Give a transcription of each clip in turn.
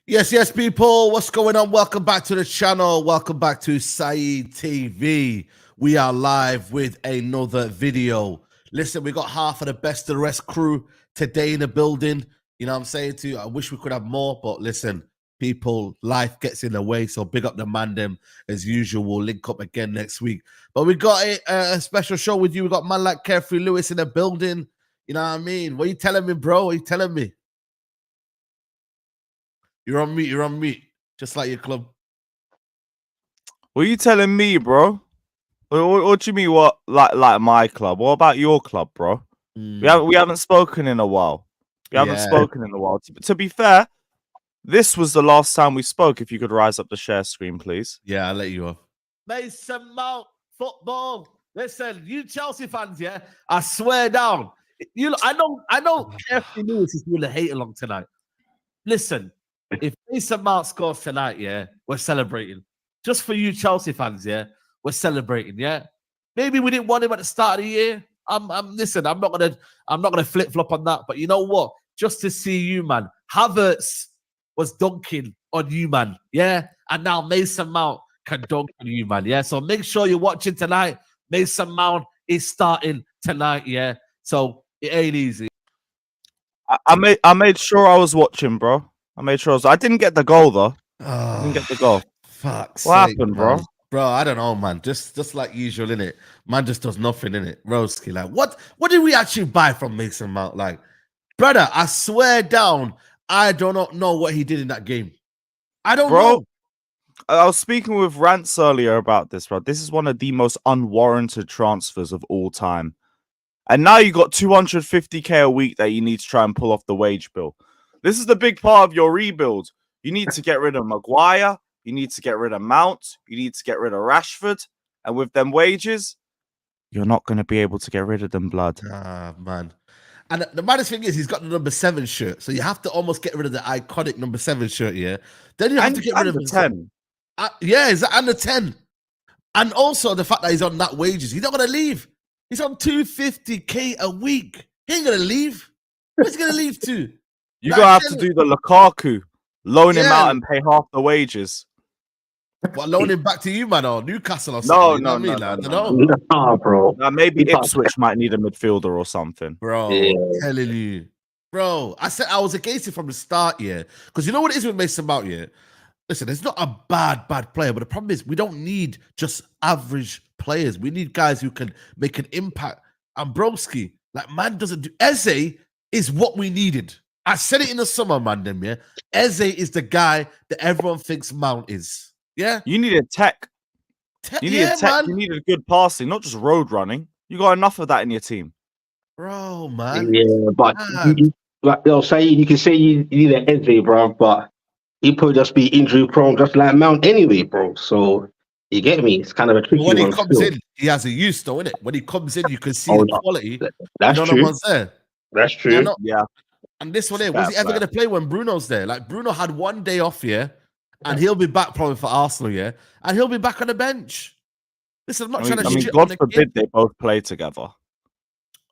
Yes, people. What's going on? Welcome back to the channel. Welcome back to Saeed TV. We are live with another video. Listen, we got half of the best of the rest crew today in the building. You know what I'm saying to you? I wish we could have more, but listen, people, life gets in the way. So big up the man them as usual. We'll link up again next week. But we got a special show with you. We got man like Carefree Lewis in the building. You know what I mean? What are you telling me, bro? What are you telling me? You're on mute, just like your club. What are you telling me, bro? What do you mean? What like my club? What about your club, bro? We haven't spoken in a while. To be fair, this was the last time we spoke. If you could rise up the share screen, please. Yeah, I'll let you off. Mason Mount football. Listen, you Chelsea fans, yeah. I swear down. I know. Carefree Lewis is doing a hate along tonight. Listen. If Mason Mount scores tonight, yeah, we're celebrating. Just for you Chelsea fans, yeah, we're celebrating, yeah. Maybe we didn't want him at the start of the year. Listen, I'm not gonna flip flop on that. But you know what? Just to see you, man. Havertz was dunking on you, man. Yeah, and now Mason Mount can dunk on you, man. Yeah. So make sure you're watching tonight. Mason Mount is starting tonight. Yeah. So it ain't easy. I made sure I was watching, bro. I made sure I didn't get the goal though. I didn't get the goal. Fuck. What happened, bro? Bro, I don't know, man. Just like usual, innit? Man just does nothing, innit? Roski, like what did we actually buy from Mason Mount? Like, brother, I swear down, I do not know what he did in that game. I don't know. I was speaking with Rance earlier about this, bro. This is one of the most unwarranted transfers of all time. And now you got 250k a week that you need to try and pull off the wage bill. This is the big part of your rebuild. You need to get rid of Maguire. You need to get rid of Mount. You need to get rid of Rashford. And with them wages, you're not going to be able to get rid of them, blood. Ah, man. And the maddest thing is he's got the number 7 shirt. So you have to almost get rid of the iconic number 7 shirt, yeah? Then you have to get rid of the 10. Yeah, and the 10. And also the fact that he's on that wages. He's not going to leave. He's on 250k a week. He ain't going to leave. Where's he going to leave to? You're going to have to do the Lukaku. Loan him out and pay half the wages. What, loan him back to you, man, or Newcastle or something? No, I don't know. Nah, bro. Maybe Ipswich might need a midfielder or something. Bro, I'm telling you. Bro, I said I was against it from the start, yeah. Because you know what it is with Mason Mount, yeah? Listen, it's not a bad player, but the problem is we don't need just average players. We need guys who can make an impact. And Broski, like, man doesn't do... Eze is what we needed. I said it in the summer, man, them, yeah? Eze is the guy that everyone thinks Mount is. Yeah? You need a tech. You need a tech. Man. You need a good passing, not just road running. You got enough of that in your team. Bro, man. Yeah, but like they'll say, you can say you need an Eze, bro, but he could just be injury prone, just like Mount anyway, bro. So you get me? It's kind of a tricky one. When he comes in, he has a use, though, innit? When he comes in, you can see the quality. That's true. No one's there. That's true. Yeah. And this one here, was he ever going to play when Bruno's there? Like, Bruno had one day off, yeah? And he'll be back probably for Arsenal, yeah? And he'll be back on the bench. Listen, I'm not trying to shit God forbid they both play together.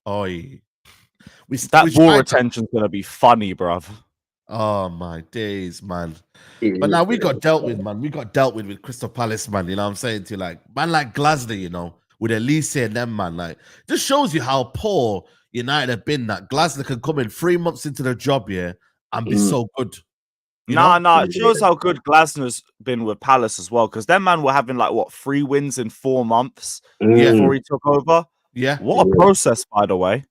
Oi. That ball retention's going to be funny, bruv. Oh, my days, man. But now we got dealt with, man. We got dealt with Crystal Palace, man. You know what I'm saying to you? Like, man like Glasner, you know, with Olise and them, man. Like, just shows you how poor United have been, that Glasner can come in 3 months into the job, yeah, and be so good. Nah, it shows how good Glasner's been with Palace as well, because them man were having like 3 wins in 4 months before he took over. Yeah. What a process, by the way.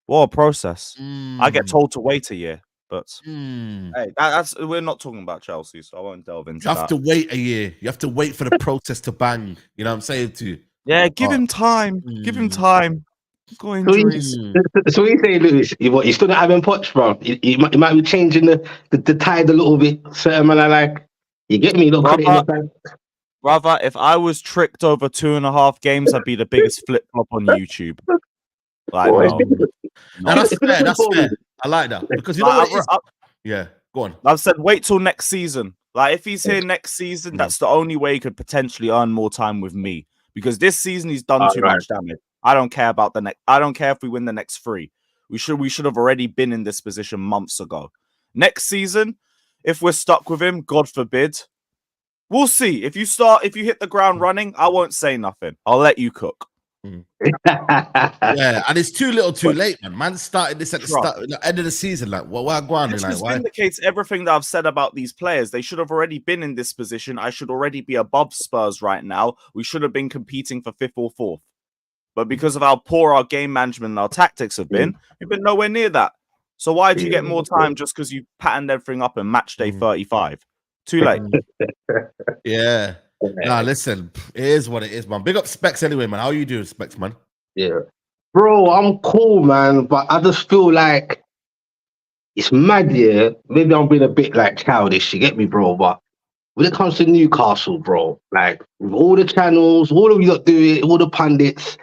What a process. I get told to wait a year, but hey, we're not talking about Chelsea, so I won't delve into that. You have to wait a year. You have to wait for the process to bang. You know what I'm saying to you? Yeah, give him time. Give him time. So you say, Lewis, you still not having Poch, bro? You might be changing the tide a little bit. Certain man, like, you get me? Brother, if I was tricked over 2.5 games, I'd be the biggest flip flop on YouTube. Like, that's fair. That's fair. I like that because you know what? Yeah, go on. I've said wait till next season. Like, if he's here next season, that's the only way he could potentially earn more time with me. Because this season he's done too much damage. I don't care about the next. I don't care if we win the next 3. We should have already been in this position months ago. Next season, if we're stuck with him, God forbid. We'll see. If you hit the ground running, I won't say nothing. I'll let you cook. Yeah, and it's too little, too late, man. Man started this at the end of the season. Like, why go on? Which Like, just why? vindicates everything that I've said about these players. They should have already been in this position. I should already be above Spurs right now. We should have been competing for 5th or 4th. But because of how poor our game management and our tactics have been, we've been nowhere near that. So why did you get more time just because you patterned everything up in match day 35? Too late. Yeah. Nah, listen, it is what it is, man. Big up Specs anyway, man. How you doing, Specs, man? Yeah. Bro, I'm cool, man, but I just feel like it's mad, yeah. Maybe I'm being a bit like childish, you get me, bro? But when it comes to Newcastle, bro, like with all the channels, all of you that do it, all the pundits,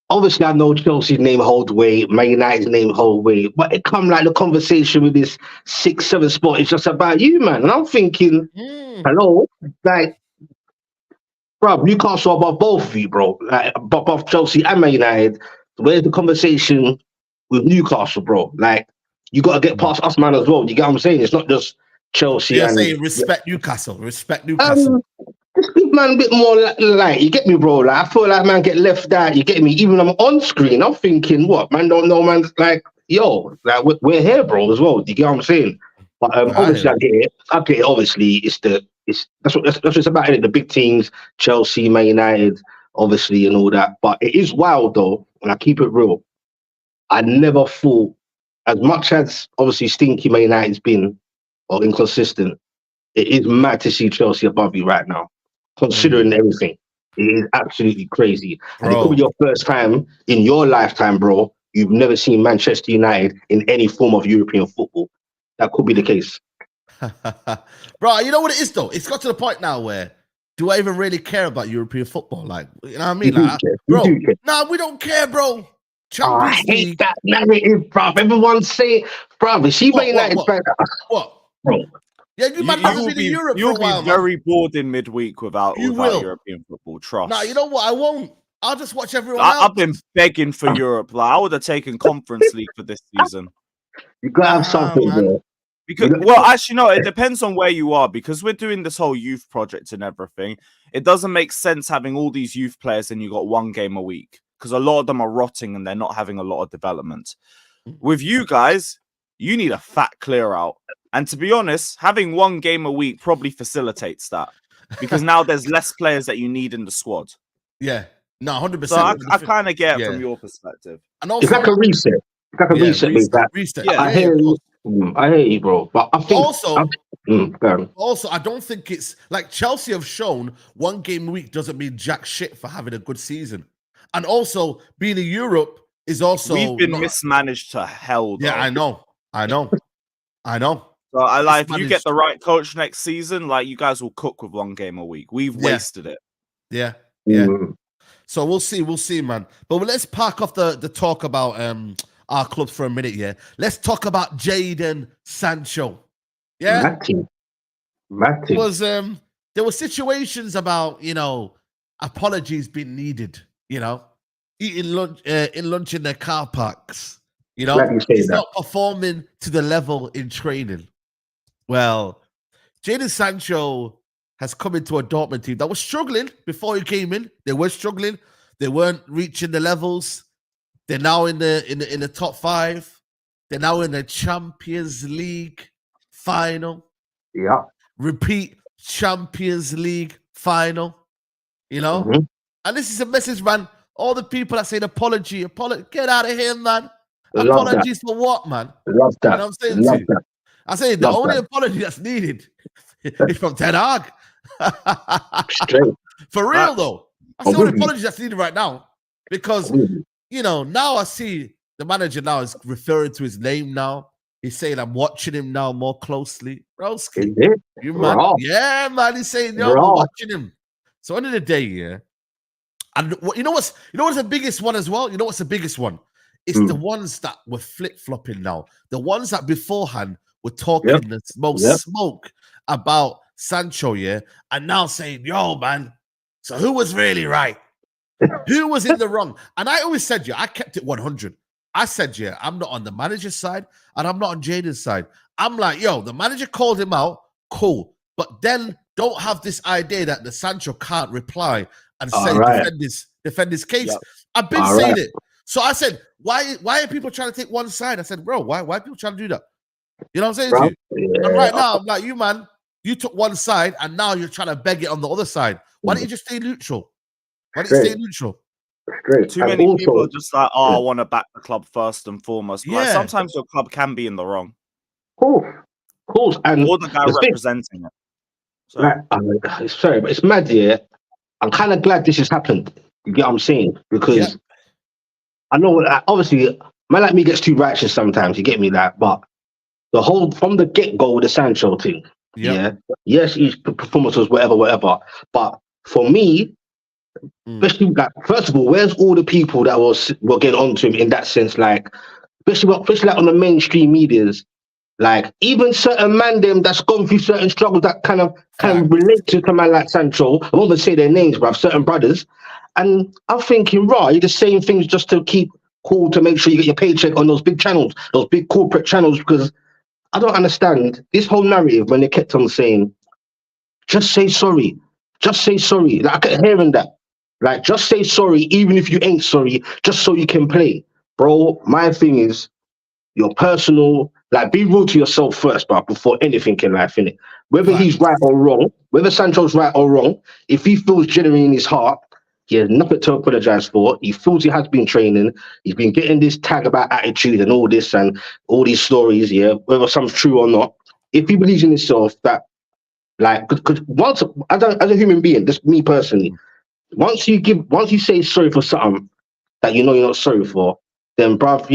obviously I know Chelsea's name holds weight, Man United's name holds weight, but it come like the conversation with this 6-7 spot is just about you, man. And I'm thinking, hello, like, bro, Newcastle above both of you, bro. Like above Chelsea and Man United. Where's the conversation with Newcastle, bro? Like, you got to get past us, man, as well. You get what I'm saying? It's not just Chelsea. You're and saying respect Newcastle. Respect Newcastle. Just give man a bit more like, you get me, bro? Like, I feel like man get left out. You get me? Even when I'm on screen, I'm thinking, what? Man don't know, man. Like, yo, like we're here, bro, as well. You get what I'm saying? But obviously, I get it. I get it. Obviously, that's what it's about. Innit? The big teams, Chelsea, Man United, obviously, and all that. But it is wild, though, and I keep it real. I never thought, as much as obviously stinky Man United's been or inconsistent, it is mad to see Chelsea above you right now, considering everything. It is absolutely crazy. And it could be your first time in your lifetime, bro. You've never seen Manchester United in any form of European football. That could be the case. Bro, you know what it is, though? It's got to the point now where, do I even really care about European football? Like, you know what I mean? Like, bro, no, we don't care, bro. I hate that narrative, bro. Everyone's saying, bro, is she Man United fan? What? Bro. Yeah, you might have been in Europe for a while, You'll be very bored in midweek without European football. Trust. Nah, you know what? I won't. I'll just watch everyone else. I've been begging for Europe. Like, I would have taken Conference League for this season. You gotta have something, man. Because, well, actually, no, it depends on where you are. Because we're doing this whole youth project and everything, it doesn't make sense having all these youth players and you got one game a week. Because a lot of them are rotting and they're not having a lot of development. With you guys, you need a fat clear out. And to be honest, having one game a week probably facilitates that. Because now there's less players that you need in the squad. Yeah. No, 100%. So I kind of get it from your perspective. And also, it's like a reset. It's like a reset. Yeah, I hear you. I hear you, bro. But I think also, I don't think it's like Chelsea have shown one game a week doesn't mean jack shit for having a good season. And also, being in Europe is also... We've been mismanaged to hell, though. Yeah, I know. So I like, if you get the right coach next season, like, you guys will cook with one game a week. We've wasted it. Yeah. So we'll see, man. But let's park off the talk about our clubs for a minute, yeah. Let's talk about Jadon Sancho. Yeah. Matson. There were situations about, apologies being needed, eating lunch in their car parks. He's not performing to the level in training. Well, Jadon Sancho has come into a Dortmund team that was struggling before he came in. They were struggling. They weren't reaching the levels. They're now in the top 5. They're now in the Champions League final. Yeah. Repeat Champions League final. And this is a message, man. All the people that say apology, get out of here, man. Apologies for what, man? Love that. You know what I'm saying? I say the only apology that's needed is from Ten Hag. Straight. For real, though. That's the only apology that's needed right now. Because, now I see the manager now is referring to his name now. He's saying, I'm watching him now more closely. Broski. You man. Yeah, man. He's saying, I'm watching him. So end of the day, yeah. And you know what's the biggest one as well? You know what's the biggest one? It's the ones that were flip-flopping now. The ones that beforehand were talking the most smoke about Sancho, yeah, and now saying, yo, man, so who was really right? Who was in the wrong? And I always said, I kept it 100. I said, yeah, I'm not on the manager's side and I'm not on Jaden's side. I'm like, yo, the manager called him out, cool. But then don't have this idea that the Sancho can't reply and say defend his case. Yep. I've been saying it. So I said, why are people trying to take one side? I said, bro, why are people trying to do that? You know what I'm saying to you? Yeah. And right now, I'm like, you man, you took one side and now you're trying to beg it on the other side. Why don't you just stay neutral? Why don't you stay neutral? Great. Too many people are just like, I want to back the club first and foremost. But like, sometimes your club can be in the wrong. Cool. And or the guy representing it. So. Like, sorry, but it's mad, yeah. I'm kind of glad this has happened. You get what I'm saying? Because I know, obviously, man like me gets too righteous sometimes. You get me, like, but the whole from the get go with the Sancho thing, yes, his performance was whatever. But for me, especially like, first of all, where's all the people that were getting onto him in that sense? Like, especially like on the mainstream medias. Like, even certain man them that's gone through certain struggles that kind of relate to a man like Sancho. I won't even say their names, bruv, certain brothers. And I'm thinking, you're just saying things just to keep cool, to make sure you get your paycheck on those big channels, those big corporate channels, because I don't understand this whole narrative when they kept on saying, just say sorry. Just say sorry. Like, I kept hearing that. Like, just say sorry, even if you ain't sorry, just so you can play. Bro, my thing is, your personal, like, be real to yourself first, bro, before anything in life, innit? Whether he's right or wrong, whether Sancho's right or wrong, if he feels genuine in his heart, he has nothing to apologize for. He feels he has been training. He's been getting this tag about attitude and all this and all these stories, whether some's true or not. If he believes in himself, that, like, because once, as a human being, this me personally, once you say sorry for something that you know you're not sorry for, then, bruv,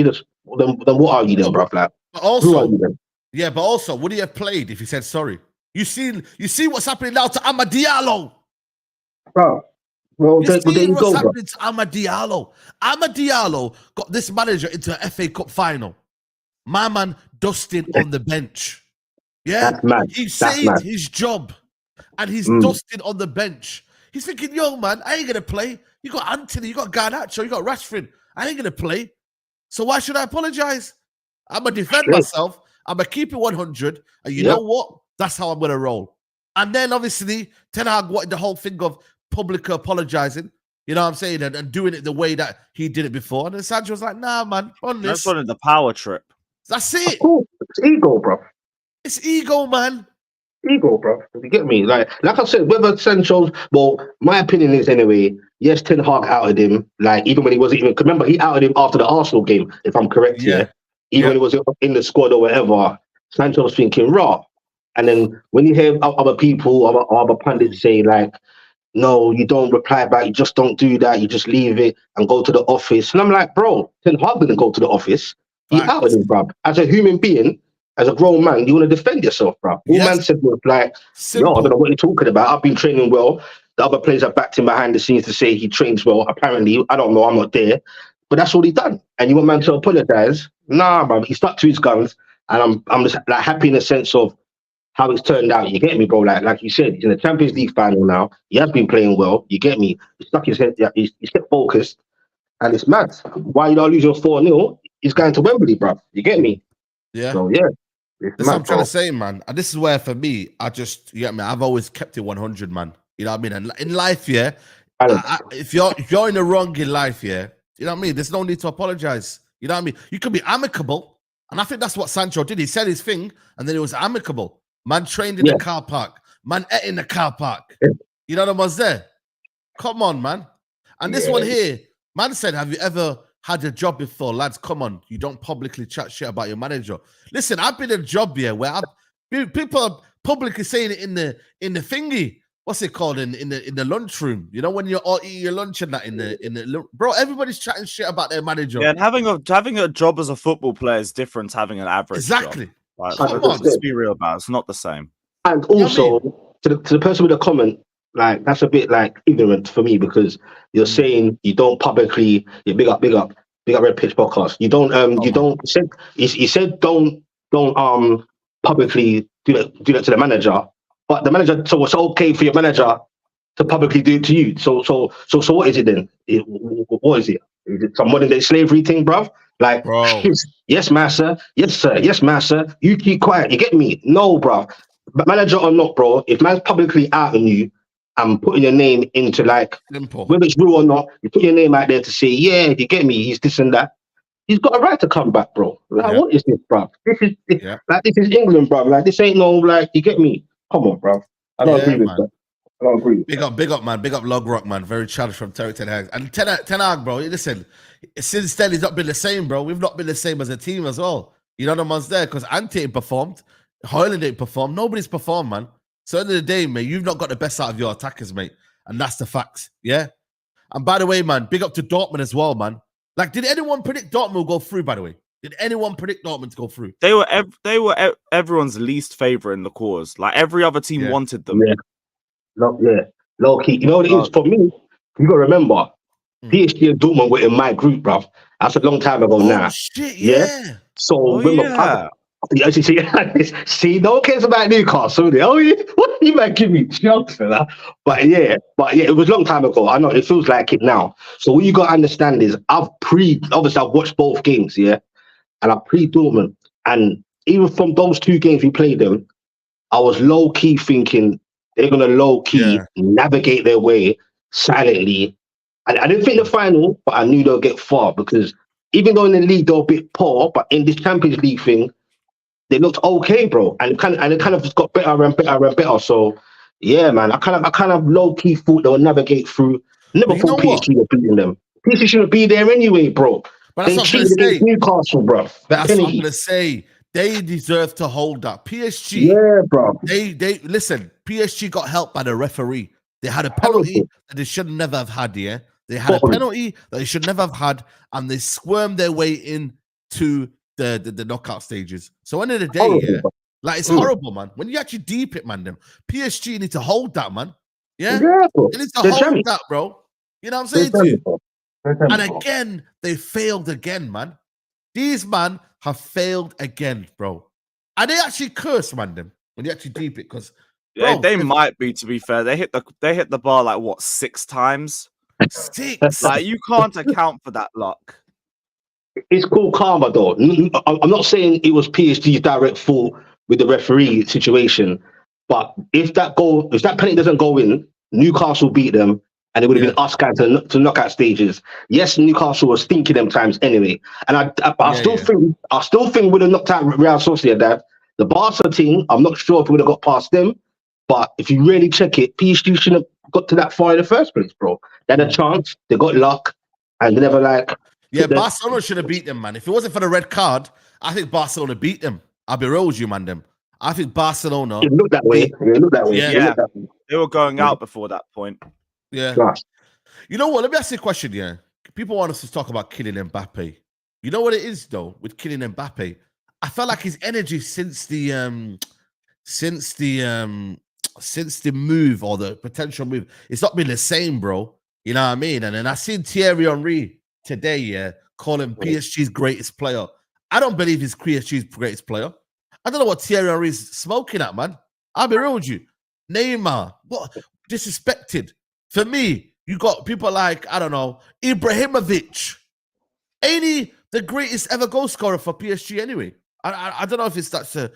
then what are you then, bruv? Like, who are you then? Yeah, but also, would he have played if he said sorry? You see what's happening now to Amad Diallo, bro. Well, there you go, happening to Amad Diallo. Amad Diallo got this manager into an FA Cup final. My man dusting on the bench. Yeah, that's mad. He saved his job, and he's dusting on the bench. He's thinking, yo, man, I ain't gonna play. You got Anthony, you got Garnacho, you got Rashford. I ain't gonna play. So why should I apologize? I'm going to defend myself. I'm going to keep it 100. And you know what? That's how I'm going to roll. And then, obviously, Ten Hag wanted the whole thing of public apologizing. You know what I'm saying? And doing it the way that he did it before. And then Sancho was like, nah, man, on this. That's one of the power trip. That's it. It's ego, bro. It's ego, man. Ego, bro. You get me? Like I said, whether Sancho's, well, my opinion is anyway, yes, Ten Hag outed him. Like, even when he wasn't even, remember, he outed him after the Arsenal game, if I'm correct here. Even when he was in the squad or whatever, Sancho was thinking, raw. And then when you hear other people, other pundits say, like, no, you don't reply back, you just don't do that, you just leave it and go to the office. And I'm like, bro, Ten Hag didn't go to the office. He outed him, bro. As a human being, as a grown man, you want to defend yourself, bro. All man said was like, yo, I don't know what you're talking about. I've been training well. The other players have backed him behind the scenes to say he trains well. Apparently, I don't know, I'm not there. But that's all he done. And you want man to apologize? Nah, bro. He stuck to his guns. And I'm just like happy in the sense of how it's turned out. You get me, bro? Like you said, he's in the Champions League final now. He has been playing well. You get me? He stuck his head, he's kept focused. And it's mad. Why you don't lose your 4-0? He's going to Wembley, bro. You get me? Yeah. So, yeah. That's what I'm trying to say, man. And this is where, for me, you get me? I've always kept it 100, man. You know what I mean? And in life, if you're in the wrong in life, you know what I mean? There's no need to apologize. You know what I mean? You can be amicable. And I think that's what Sancho did. He said his thing, and then it was amicable. Man trained in the car park. Man ate in the car park. You know what was there? Come on, man. And this one here, man said, have you ever had a job before? Lads, come on. You don't publicly chat shit about your manager. Listen, I've been in a job here where people are publicly saying it in the thingy. What's it called? In the lunchroom. You know, when you're all eating your lunch and that in the bro, everybody's chatting shit about their manager. Yeah, and having a job as a football player is different to having an average job. Like, let's be real about it. It's not the same. And also, to the person with a comment, like, that's a bit like ignorant for me, because you're saying you don't publicly, big up Red Pitch Podcast. You don't he said don't publicly do that to the manager, but the manager, so it's okay for your manager to publicly do it to you. So what is it then? What is it? Is it some modern day slavery thing, bruv? Like, Bro. yes, master. Yes, sir. Yes, master. You keep quiet. You get me? No, bro. But manager or not, bro, if man's publicly outing you and putting your name into like, Simple. whether it's real or not, you put your name out there to say, yeah, you get me, he's this and that. He's got a right to come back, bro. Like, Yeah. what is this, bro? This is Yeah. like this is England, bro. Like this ain't no like, you get me? Come on, bro. I don't agree with man. that. I don't agree. Big up, man. Big up, Log Rock, man. Very challenged from Ten Hag. And Ten Hag, bro. Listen, since then he's not been the same, bro. We've not been the same as a team as well. You know the ones there because Ante ain't performed, Hoyland ain't performed. Nobody's performed, man. So at the end of the day, mate, you've not got the best out of your attackers, mate, and that's the facts. Yeah. And by the way, man, big up to Dortmund as well, man. Like, did anyone predict Dortmund will go through? By the way, did anyone predict Dortmund to go through? They were everyone's least favorite in the cause. Like every other team wanted them. Yeah. Low key. You know what it is for me? You got to remember, PSG and Dortmund were in my group, bruv. That's a long time ago now. Shit, yeah. So remember, see, no one cares about Newcastle. Oh, yeah, what you might give me jokes for that? But yeah, it was a long time ago. I know it feels like it now. So what you got to understand is, obviously I've watched both games, yeah, and I pre-Dortmund, and even from those two games we played them, I was low key thinking they're gonna low key navigate their way silently. I didn't think the final, but I knew they'll get far because even though in the league they're a bit poor, but in this Champions League thing, they looked okay, bro. And it kind of just got better and better and better. So yeah, man, I kind of low key thought they'll navigate through. Never thought PSG were beating them. PSG shouldn't be there anyway, bro. But that's they what cheated against Newcastle, bro. That's what I'm gonna say. They deserve to hold that. PSG, yeah, bro. They listen. PSG got helped by the referee. They had a penalty that they should never have had. Yeah, they had a penalty that they should never have had, and they squirmed their way into the knockout stages. So end of the day, like it's horrible, man. When you actually deep it, man, them PSG need to hold that, man. Yeah, bro. They need to hold that, bro. You know what I'm saying to you? And again, they failed again, man. These man have failed again, bro. And they actually curse, man, them when you actually deep it, because they might be, to be fair. They hit the bar like what, 6 times? 6. Like you can't account for that luck. It's called karma, though. I'm not saying it was PSG's direct fault with the referee situation, but if that penalty doesn't go in, Newcastle beat them, and it would have been us guys to knockout stages. Yes, Newcastle was stinking them times anyway, and I still think would have knocked out Real Sociedad. The Barca team, I'm not sure if we would have got past them, but if you really check it, PSG shouldn't have got to that far in the first place, bro. They had a chance, they got luck, and they never like. Yeah, Barcelona should have beat them, man. If it wasn't for the red card, I think Barcelona beat them. I'll be real with you, man. Them. I think Barcelona. It looked that way. Yeah. They were going out before that point. Yeah. You know what? Let me ask you a question. Yeah, people want us to talk about killing Mbappe. You know what it is though with killing Mbappe? I felt like his energy since the move or the potential move, it's not been the same, bro. You know what I mean? And then I seen Thierry Henry today, call him PSG's greatest player. I don't believe he's PSG's greatest player. I don't know what Thierry Henry's smoking at, man. I'll be real with you. Neymar, what disrespected. For me, you got people like, I don't know, Ibrahimovic. Ain't he the greatest ever goal scorer for PSG anyway? I don't know if that's a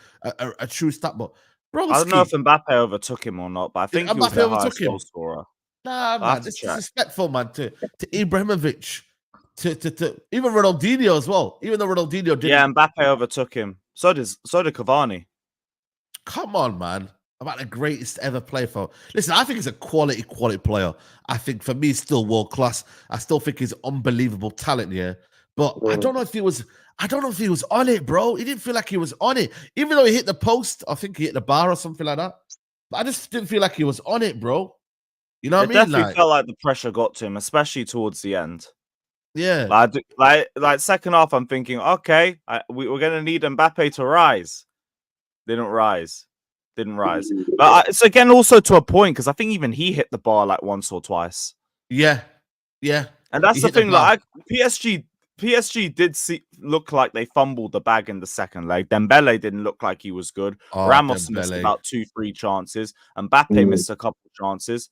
true stat, but bro, I don't know if Mbappe overtook him or not, but I think he was the highest goal scorer. Nah, man, it's disrespectful, man, to Ibrahimovic, to even Ronaldinho as well. Even though Ronaldinho didn't. Yeah, Mbappe overtook him. So did Cavani. Come on, man. About the greatest ever player for. Listen, I think he's a quality player. I think for me, he's still world class. I still think he's unbelievable talent here. But I don't know if he was on it, bro. He didn't feel like he was on it. Even though he hit the post, I think he hit the bar or something like that. But I just didn't feel like he was on it, bro. You know what I mean? It definitely felt like the pressure got to him, especially towards the end. Yeah. Like second half, I'm thinking, okay, we're going to need Mbappe to rise. Didn't rise. But it's again also to a point, because I think even he hit the bar like once or twice. Yeah. And that's the thing. Like PSG did look like they fumbled the bag in the second leg. Dembele didn't look like he was good. Ramos missed about 2-3 chances. Mbappe missed a couple of chances.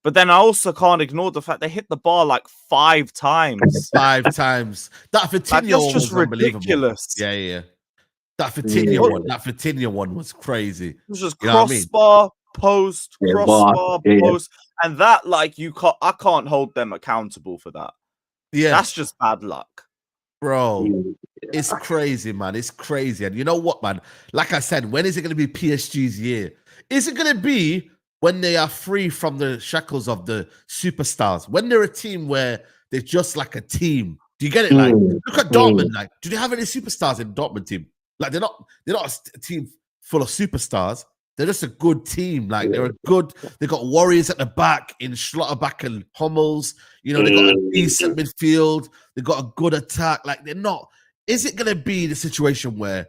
But then I also can't ignore the fact they hit the bar like 5 times. 5 times. That Vitinha one just was unbelievable. ridiculous. Yeah. That Vitinha one was crazy. It was just You know what I mean? crossbar, post, crossbar, yeah. post. And that, like, I can't hold them accountable for that. Yeah. That's just bad luck. Bro, it's crazy, man. It's crazy. And you know what, man? Like I said, when is it going to be PSG's year? Is it going to be when they are free from the shackles of the superstars? When they're a team where they're just like a team? Do you get it? Like, look at Dortmund. Like, do they have any superstars in the Dortmund team? Like, they're not a team full of superstars. They're just a good team. Like, they're a good. They got warriors at the back in Schlotterbeck and Hummels. You know, they got a decent midfield. They got a good attack. Like, they're not. Is it going to be the situation where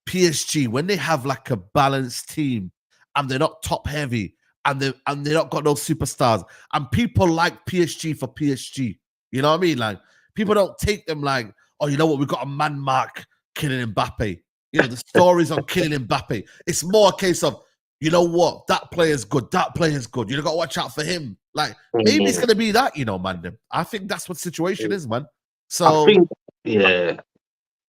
PSG, when they have like a balanced team and they're not top heavy and they're not got no superstars and people like PSG for PSG? You know what I mean? Like, people don't take them like, oh, you know what? We've got a man mark killing Mbappe. You know, the stories on killing Mbappe. It's more a case of, you know what? That player's good. That player's good. You got to watch out for him. Like, maybe it's going to be that, you know, man. I think that's what the situation is, man. So,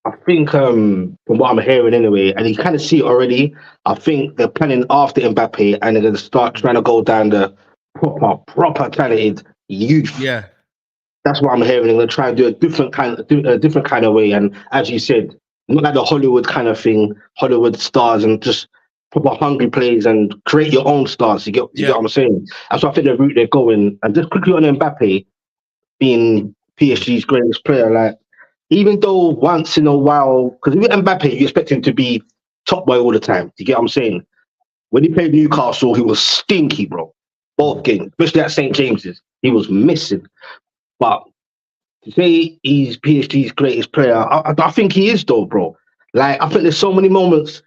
I think from what I'm hearing anyway, and you kind of see it already, I think they're planning after Mbappe and they're going to start trying to go down the proper talented youth. Yeah. That's what I'm hearing. They're going to try and do a different kind of way. And as you said, not like the Hollywood kind of thing, Hollywood stars and just proper hungry players and create your own stars. You get what I'm saying? That's what I think the route they're going. And just quickly on Mbappe being PSG's greatest player, like, even though once in a while, because with Mbappe, you expect him to be top boy all the time. You get what I'm saying? When he played Newcastle, he was stinky, bro. Both games, especially at St. James's, he was missing. But to say he's PSG's greatest player, I think he is, though, bro. Like, I think there's so many moments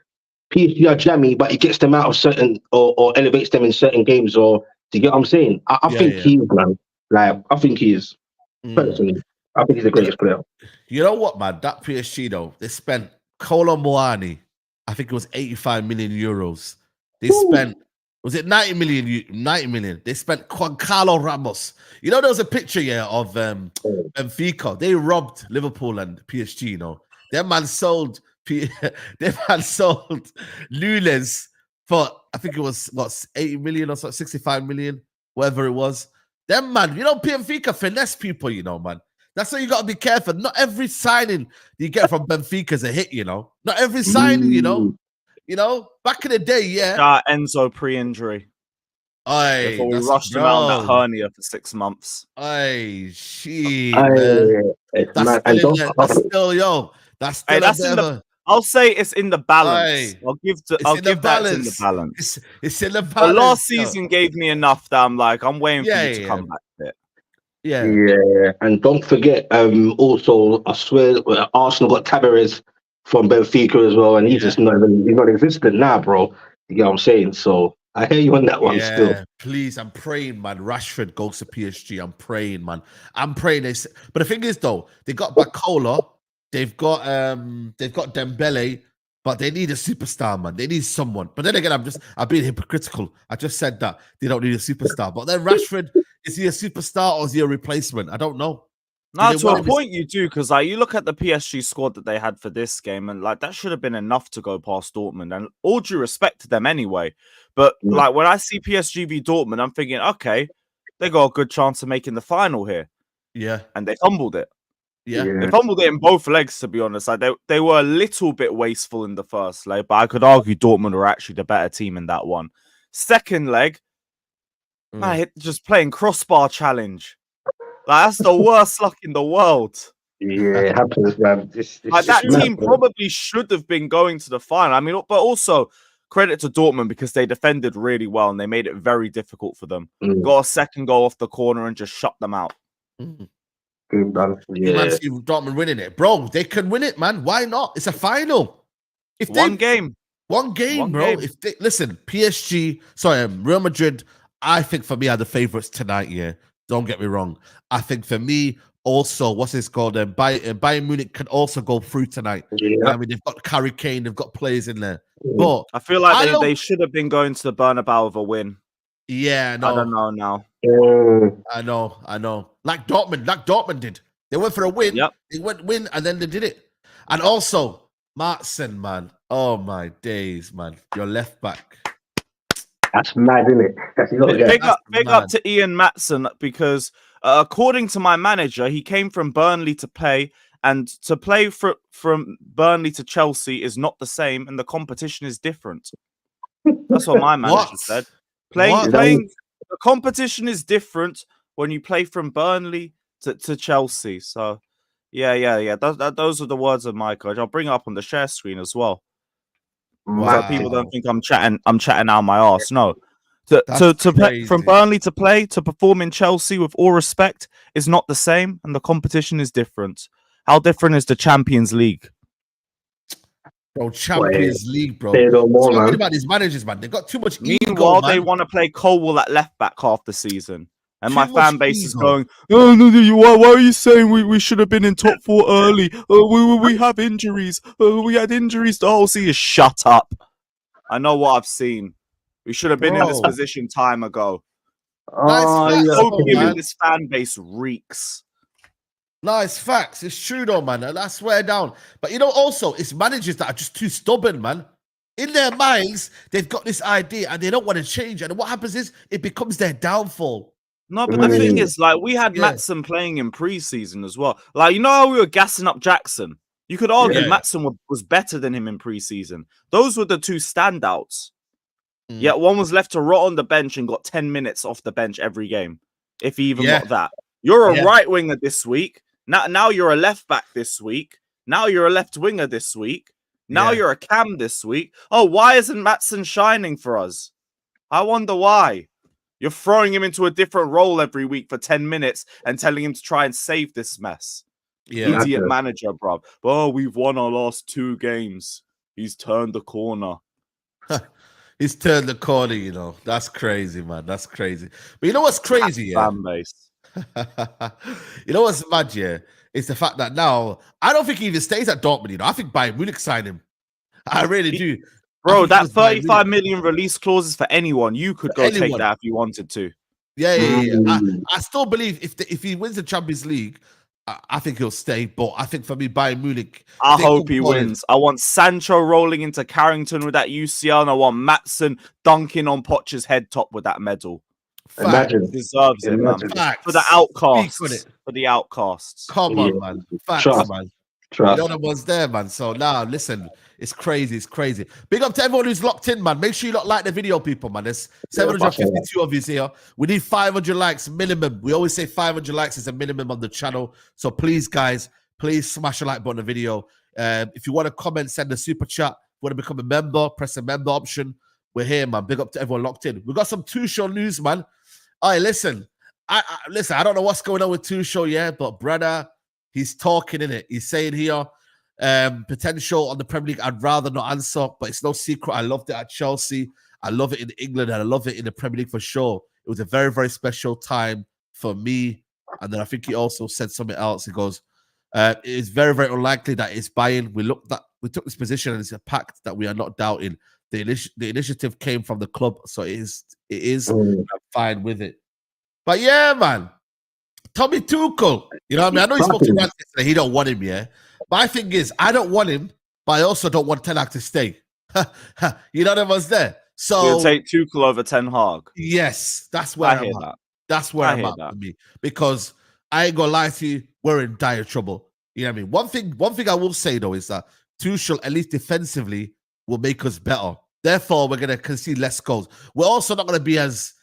PSG are jammy, but he gets them out of certain or elevates them in certain games. Or do you get what I'm saying? I think he is, man. Like, I think he is. Personally, I think he's the greatest player. You know what, man? That PSG, though, they spent Kolo Muani, I think it was 85 million euros. They spent, was it 90 million? 90 million. They spent Juan Carlos Ramos. You know, there was a picture here of Benfica. They robbed Liverpool and PSG, you know. Their man sold Lules for, I think it was, 80 million or so, 65 million, whatever it was. Them, man, you know, Benfica finesse people, you know, man. That's why you got to be careful. Not every signing you get from Benfica is a hit, you know. Not every signing, you know. You know, back in the day, Enzo pre-injury. Before we rushed him out that hernia for 6 months. That's still, I'll say it's in the balance. I'll give that it's in the balance. It's in the balance. But last season gave me enough that I'm like, I'm waiting for you to come back to it. Yeah. And don't forget, also, I swear, Arsenal got Tavares from Benfica as well, and he's just not existent now, bro. You get what I'm saying? So I hear you on that one still. Please, I'm praying, man. Rashford goes to PSG. I'm praying, man. I'm praying. But the thing is, though, they got Bacola. They've got Dembele, but they need a superstar, man. They need someone. But then again, I'm being hypocritical. I just said that they don't need a superstar. But then Rashford, is he a superstar or is he a replacement? I don't know. No, to a point you do, because like you look at the PSG squad that they had for this game, and like that should have been enough to go past Dortmund. And all due respect to them anyway. But like when I see PSG v Dortmund, I'm thinking, okay, they got a good chance of making the final here. Yeah. And they fumbled it. Yeah. They fumbled it in both legs, to be honest. Like they were a little bit wasteful in the first leg, but I could argue Dortmund were actually the better team in that one. Second leg, just playing crossbar challenge. Like, that's the worst luck in the world. Yeah, it happens, man. Like, that team probably should have been going to the final. I mean, but also credit to Dortmund because they defended really well and they made it very difficult for them. Got a second goal off the corner and just shut them out. You man see Dortmund winning it, bro. They can win it, man. Why not? It's a final. One game, bro. If they listen, Real Madrid. I think for me are the favorites tonight. Yeah, don't get me wrong. I think for me also, what's this called? Bayern Munich can also go through tonight. Yeah. I mean, they've got Harry Kane, they've got players in there. But I feel like they should have been going to the Bernabeu with a win. Yeah, I don't no, know now. I know. Like Dortmund did. They went for a win. Yep. They went win, and then they did it. And also, Matson, man. Oh my days, man. Your left back. That's mad, isn't it? That's not Big up mad. to Ian Matson because according to my manager, he came from Burnley to play, and to play from Burnley to Chelsea is not the same, and the competition is different. That's what my manager said. What? Playing the competition is different when you play from Burnley to Chelsea. So yeah. Those are the words of my coach. I'll bring it up on the share screen as well. So that people don't think I'm chatting out my arse. No. To play from Burnley to perform in Chelsea with all respect is not the same, and the competition is different. How different is the Champions League? Bro, Champions League, bro. Say no more, Talking man. about these managers, man. They got too much ego, Meanwhile, man. they want to play Colwell at left back half the season. And Too my much fan base is ego. going, oh, no, why are you saying we should have been in top 4 early? We have injuries. We had injuries the whole season. Shut up. I know what I've seen. We should have been in this Bro. position time ago. Oh, Nice facts, yeah. though, man. This fan base reeks. No, it's facts. It's true, though, man. And I swear down. But you know, also, it's managers that are just too stubborn, man. In their minds, they've got this idea and they don't want to change. And what happens is it becomes their downfall. No, but the thing is, like, we had Matson playing in pre-season as well. Like, you know how we were gassing up Jackson? You could argue Matson was better than him in pre-season. Those were the two standouts. Yet one was left to rot on the bench and got 10 minutes off the bench every game, if he even got that. You're a right winger this week. Now you're a left back this week. Now you're a left winger this week. Now you're a cam this week. Oh, why isn't Matson shining for us? I wonder why. You're throwing him into a different role every week for 10 minutes and telling him to try and save this mess. Idiot manager, bro. Oh, we've won our last 2 games. He's turned the corner. He's turned the corner, you know. That's crazy, man. That's crazy. But you know what's crazy, Fan base. You know what's mad, yeah? It's the fact that now, I don't think he even stays at Dortmund, you know. I think Bayern Munich signed him. I really do. Bro, that 35 million release clause is for anyone. You could go take that if you wanted to. Yeah. I still believe if he wins the Champions League, I think he'll stay. But I think for me, Bayern Munich. I hope he wins. I want Sancho rolling into Carrington with that UCL, and I want Matson dunking on Poch's head top with that medal. Imagine. Deserves it, man. Facts. For the outcasts. For the outcasts. Come on, man. Facts, man. You know the ones there, man. So now, listen, it's crazy. It's crazy. Big up to everyone who's locked in, man. Make sure you like the video, people, man. There's 752 of you here. We need 500 likes minimum. We always say 500 likes is a minimum on the channel. So please, guys, please smash a like button on the video. If you want to comment, send a super chat. If you want to become a member, press the member option. We're here, man. Big up to everyone locked in. We got some Tuchel news, man. All right, listen. I don't know what's going on with Tuchel, but brother, he's talking in it. He's saying here, potential on the Premier League. I'd rather not answer, but it's no secret. I loved it at Chelsea. I love it in England, and I love it in the Premier League for sure. It was a very, very special time for me. And then I think he also said something else. He goes, it is very, very unlikely that it's buying. We took this position, and it's a pact that we are not doubting. The initiative came from the club, so it is. I'm fine with it. But yeah, man, Tommy Tuchel, you know what I mean? I know he spoke to Ransom yesterday. He don't want him, My thing is, I don't want him, but I also don't want Ten Hag to stay. You know what I was there. So you'll take Tuchel over Ten Hag. Yes, that's where I'm at. That's where I'm at for me. Because I ain't gonna lie to you, we're in dire trouble. You know what I mean? One thing I will say though is that Tuchel, at least defensively, will make us better. Therefore, we're gonna concede less goals. We're also not gonna be as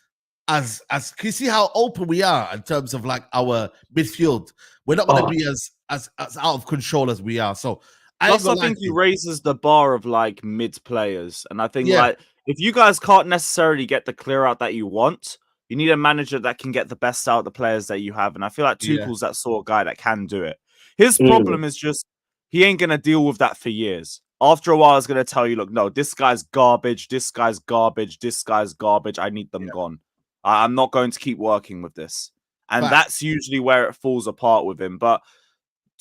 can you see how open we are in terms of like our midfield? We're not gonna be as out of control as we are. So I think he raises the bar of like mid players. And I think like if you guys can't necessarily get the clear out that you want, you need a manager that can get the best out of the players that you have. And I feel like Tuchel's that sort of guy that can do it. His problem is just he ain't gonna deal with that for years. After a while, it's going to tell you, look, no, this guy's garbage. This guy's garbage. This guy's garbage. I need them gone. I'm not going to keep working with this. And that's usually where it falls apart with him. But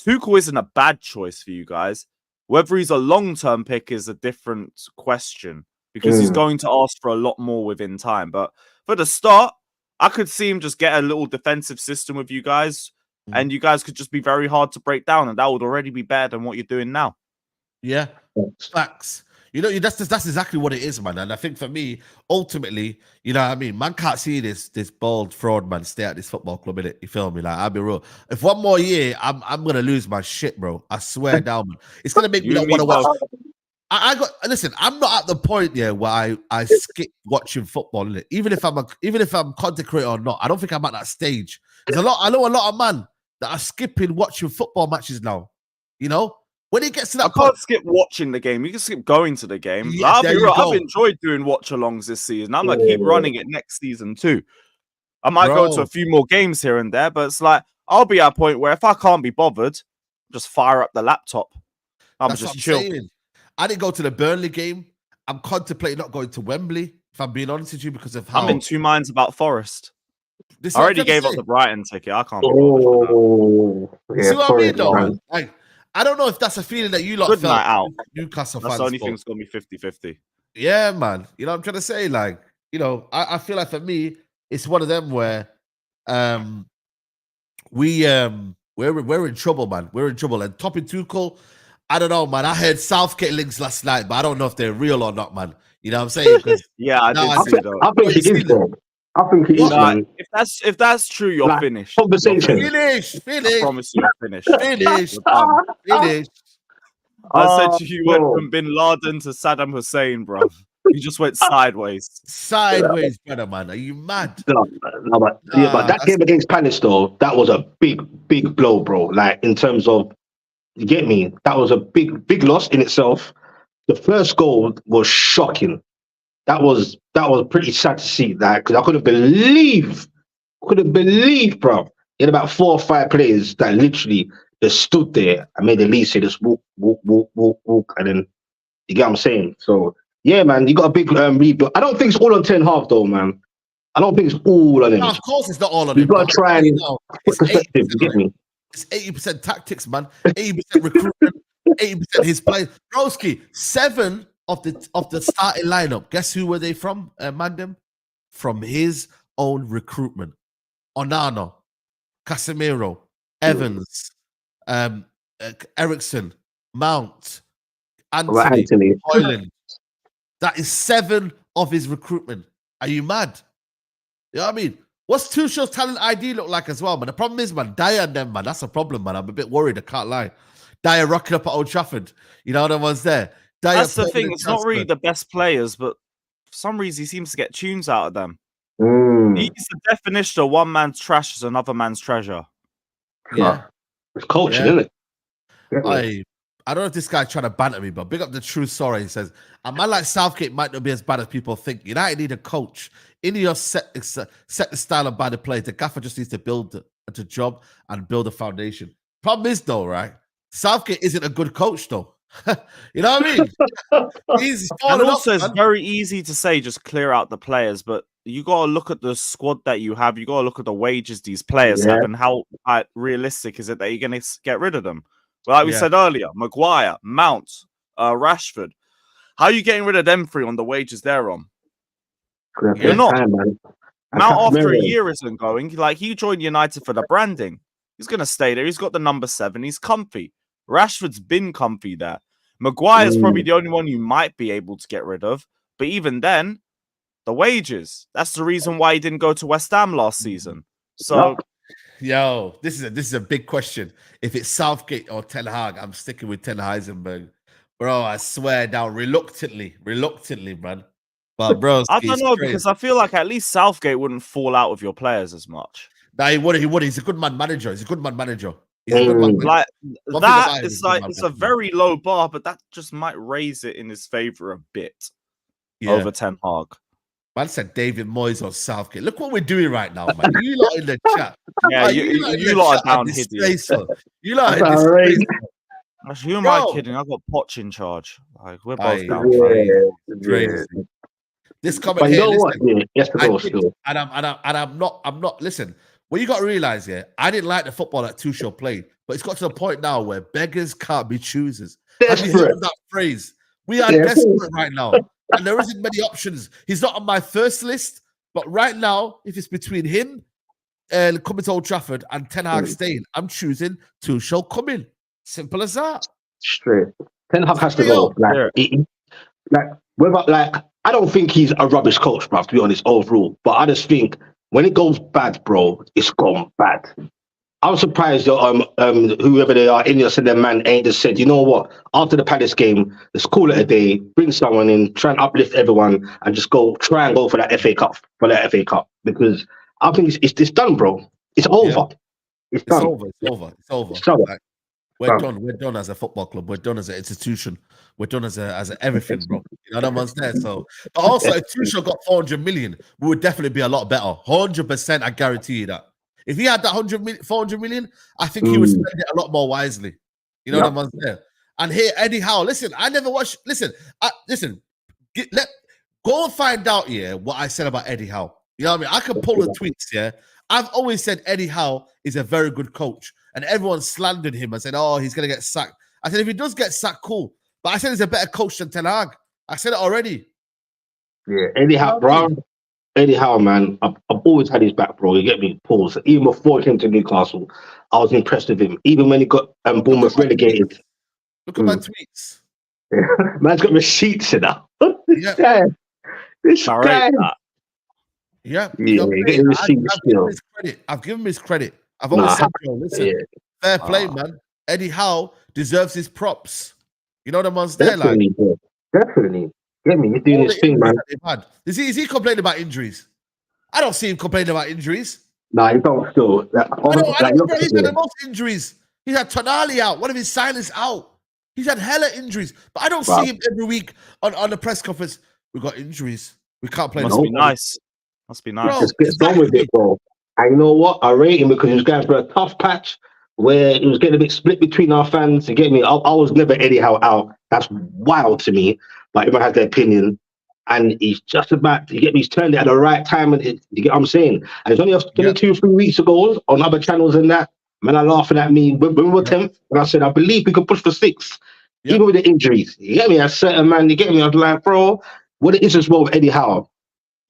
Tuchel isn't a bad choice for you guys. Whether he's a long-term pick is a different question because he's going to ask for a lot more within time. But for the start, I could see him just get a little defensive system with you guys, and you guys could just be very hard to break down, and that would already be better than what you're doing now. Yeah, facts. You know, that's exactly what it is, man. And I think for me, ultimately, you know what I mean? Man can't see this bald fraud man stay at this football club, innit? You feel me? Like, I'll be real. If one more year, I'm gonna lose my shit, bro. I swear down, man. It's gonna make me not want to watch. Listen, I'm not at the point where I skip watching football, innit? Even if I'm content creator or not, I don't think I'm at that stage. I know a lot of man that are skipping watching football matches now. You know? When it gets to that I can't skip watching the game. You can skip going to the game. Yeah, I'll be real. I've enjoyed doing watch-alongs this season. I'm going to keep running it next season too. I might go to a few more games here and there, but it's like, I'll be at a point where if I can't be bothered, just fire up the laptop. I'm just chill. Saying. I didn't go to the Burnley game. I'm contemplating not going to Wembley, if I'm being honest with you, because of how... I'm in two minds about Forest. I already gave up the Brighton ticket. I can't be bothered. See what I mean, though? Like, I don't know if that's a feeling that you lot Good felt night out. Newcastle that's fans. The only thing's going to be 50-50. Yeah, man. You know what I'm trying to say? Like, you know, I feel like for me, it's one of them where we're in trouble, man. We're in trouble. And topping Tuchel, I don't know, man. I heard Southgate links last night, but I don't know if they're real or not, man. You know what I'm saying? Yeah, I did see that. I think it is, bro. I think it is, man. If that's true, you're finished. Conversation. Finish. I promise you, you're finished. Finish. Finish. I said to you, went from Bin Laden to Saddam Hussein, bro. You just went sideways. Sideways, brother, man. Are you mad? But that game against Palace, though, that was a big blow, bro. Like, in terms of, you get me? That was a big loss in itself. The first goal was shocking. That was pretty sad to see that, because I couldn't believe, bro. In about 4 or 5 players that literally just stood there and made Olise just walk, and then you get what I'm saying. So yeah, man, you got a big rebuild. I don't think it's all on Ten Hag, though, man. I don't think it's all on him. No, of course, it's not all on him. You've got to try and put perspective. You get me? It's 80% tactics, man. 80% recruitment. 80% his players. Broski, 7 of the starting lineup. Guess who were they from, Mandem? From his own recruitment. Onana, Casemiro, Evans, Ericsson, Mount, Anthony. Hoyland. That is 7 of his recruitment. Are you mad? You know what I mean? What's Tuchel's talent ID look like as well, man? The problem is, man, Dyer and them, man, that's a problem, man. I'm a bit worried, I can't lie. Dyer rocking up at Old Trafford. You know, the ones there. Dyer, that's the thing. It's not really the best players, but for some reason, he seems to get tunes out of them. He's the definition of one man's trash is another man's treasure. Yeah. It's culture, isn't it? I don't know if this guy's trying to banter me, but big up the true sorry. He says, a man like Southgate might not be as bad as people think. United need a coach. In your set the style of bad play. The gaffer just needs to build the job and build a foundation. Problem is, though, right? Southgate isn't a good coach, though. You know what I mean? He's and also, it's very easy to say just clear out the players, but you got to look at the squad that you have. You got to look at the wages these players have and how realistic is it that you're going to get rid of them. Well, like we said earlier, Maguire, Mount, Rashford. How are you getting rid of them 3 on the wages they're on? You're not. Mount after a year isn't going. Like, he joined United for the branding. He's going to stay there. He's got the number 7. He's comfy. Rashford's been comfy there. Maguire's probably the only one you might be able to get rid of. But even then, the wages. That's the reason why he didn't go to West Ham last season. So... Yo, this is a big question. If it's Southgate or Ten Hag, I'm sticking with Ten Heisenberg. Bro, I swear down, reluctantly, man. But bro, I don't know, because I feel like at least Southgate wouldn't fall out with your players as much. Nah, he would. He's a good man manager. He's a good man manager. Like that is like it's a very low bar, but that just might raise it in his favor a bit over Ten Hag. Man said David Moyes or Southgate. Look what we're doing right now, man. You lot in the chat. Yeah, you lot are down hideous. You lot are Actually, who am I kidding? I've got Poch in charge. Like, we're both down. Crazy. This comment here, listen, and I'm not. Listen, what you got to realize here, I didn't like the football that Tuchel played, but it's got to the point now where beggars can't be choosers. Have you heard that phrase? We are desperate right now. And there isn't many options. He's not on my first list, But right now, if it's between him and coming to Old Trafford and Ten Hag staying, I'm choosing Tuchel coming. Simple as that. Straight. Ten Hag has to go. I don't think he's a rubbish coach, bro, to be honest, overall. But I just think when it goes bad, bro, it's gone bad. I'm surprised that whoever they are, Ineos and their man ain't just said, you know what, after the Palace game, let's call it a day, bring someone in, try and uplift everyone, and just try and go for that FA Cup, because I think it's done, bro. It's over. It's done. It's over. Like, we're done. We're done as a football club. We're done as an institution. We're done as a everything, bro. You know, that one's there. So, but also, if Tuchel got 400 million, we would definitely be a lot better. 100%, I guarantee you that. If he had that 400 million, I think he would spend it a lot more wisely. You know, that one's there. And here, Eddie Howe. Listen, I never watched. Listen. Go and find out. Yeah, what I said about Eddie Howe. You know what I mean? I can pull the tweets. Yeah, I've always said Eddie Howe is a very good coach, and everyone slandered him and said, "Oh, he's gonna get sacked." I said, if he does get sacked, cool. But I said he's a better coach than Ten Hag. I said it already. Yeah, Eddie Howe, bro. Eddie Howe, man, I've always had his back, bro. You get me? Pause. Even before he came to Newcastle, I was impressed with him. Even when he got Bournemouth relegated. Look at my tweets. Man's got receipts in that. This guy. Yeah. I've given him his credit. I've always said, listen, fair play, man. Eddie Howe deserves his props. You know the ones there, definitely, like definitely. Get me? He's doing his thing, man. Is he complaining about injuries? I don't see him complaining about injuries. No, he don't still. He's had the most injuries. He's had Tonali out, one of his signers out. He's had hella injuries, but I don't see him every week on the press conference. We've got injuries. We can't play. Must be nice. Bro, just get done with it, bro. And you know what? I rate him because he was going for a tough patch where it was getting a bit split between our fans. You get me? I was never Eddie Howe out. That's wild to me. But everyone has their opinion. And he's just about, you get me, he's turned it at the right time. And you get what I'm saying? And it's only 2-3 weeks ago on other channels and that. Man, are laughing at me. When we were 10th, and I said, I believe we could push for 6th. Even with the injuries. You get me? A certain man, you get me? I was like, bro, what it is as well with Eddie Howe.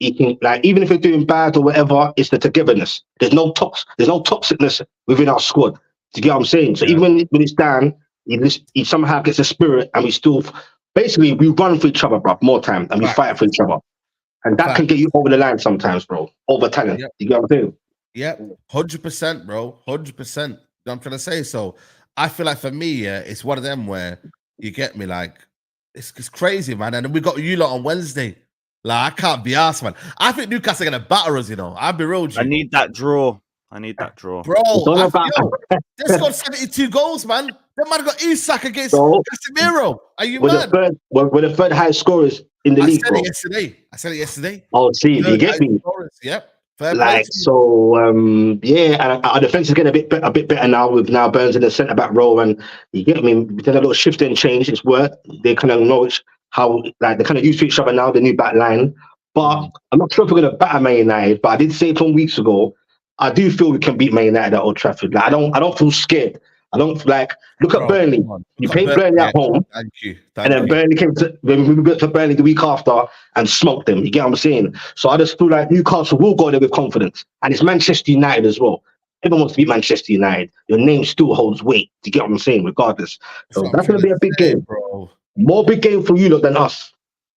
He can, like, even if we're doing bad or whatever, it's the togetherness. There's no toxicness within our squad. Do you get what I'm saying? So even when it's down, he somehow gets a spirit, and we still basically we run for each other, bro, more time, and we fight for each other, and that can get you over the line sometimes, bro. Over talent. You get what I'm saying? Yeah, 100%, bro. 100%. You know what I'm trying to say. So I feel like for me, it's one of them where you get me, like it's crazy, man. And then we got you lot on Wednesday. Like, I can't be asked, man. I think Newcastle are going to batter us, you know. I'll be real. I need that draw. Bro, they scored 72 goals, man. That man got Isak against Casemiro. Are you mad? We're the third highest scorers in the league, bro. I said it yesterday. Oh, see, you get me? Yep. Like, so, and our defense is getting a bit better now with now Burns in the centre back role, and you get me. We've done a little shift and change. It's worked. They kind of know how, like, they're kind of used to each other now. The new back line, but I'm not sure if we're going to batter Man United. But I did say 2 weeks ago, I do feel we can beat Man United at Old Trafford. Like, I don't feel scared. I don't like. Look at Burnley. You played Burnley at home. Thank you. And then Burnley came to when we got to Burnley the week after and smoked them. You get what I'm saying? So I just feel like Newcastle will go there with confidence, and it's Manchester United as well. Everyone wants to beat Manchester United. Your name still holds weight. Do you get what I'm saying? Regardless, so that's going to be a big game, bro. More big game for you lot than us.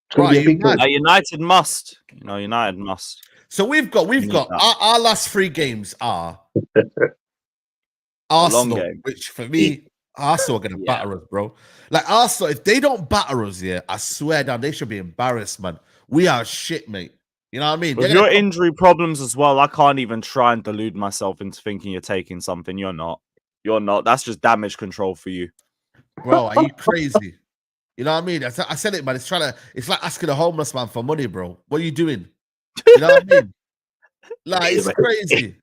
It's going to be a big game. United must. You know, United must. So we've got our last 3 games are Arsenal, which for me, Arsenal are going to batter us, bro. Like, Arsenal, if they don't batter us, I swear down, they should be embarrassed, man. We are shit, mate. You know what I mean? With your injury problems as well, I can't even try and delude myself into thinking you're taking something. You're not. That's just damage control for you. Bro, are you crazy? You know what I mean? I said it, man. It's like asking a homeless man for money, bro. What are you doing? You know what I mean? Like, it's crazy.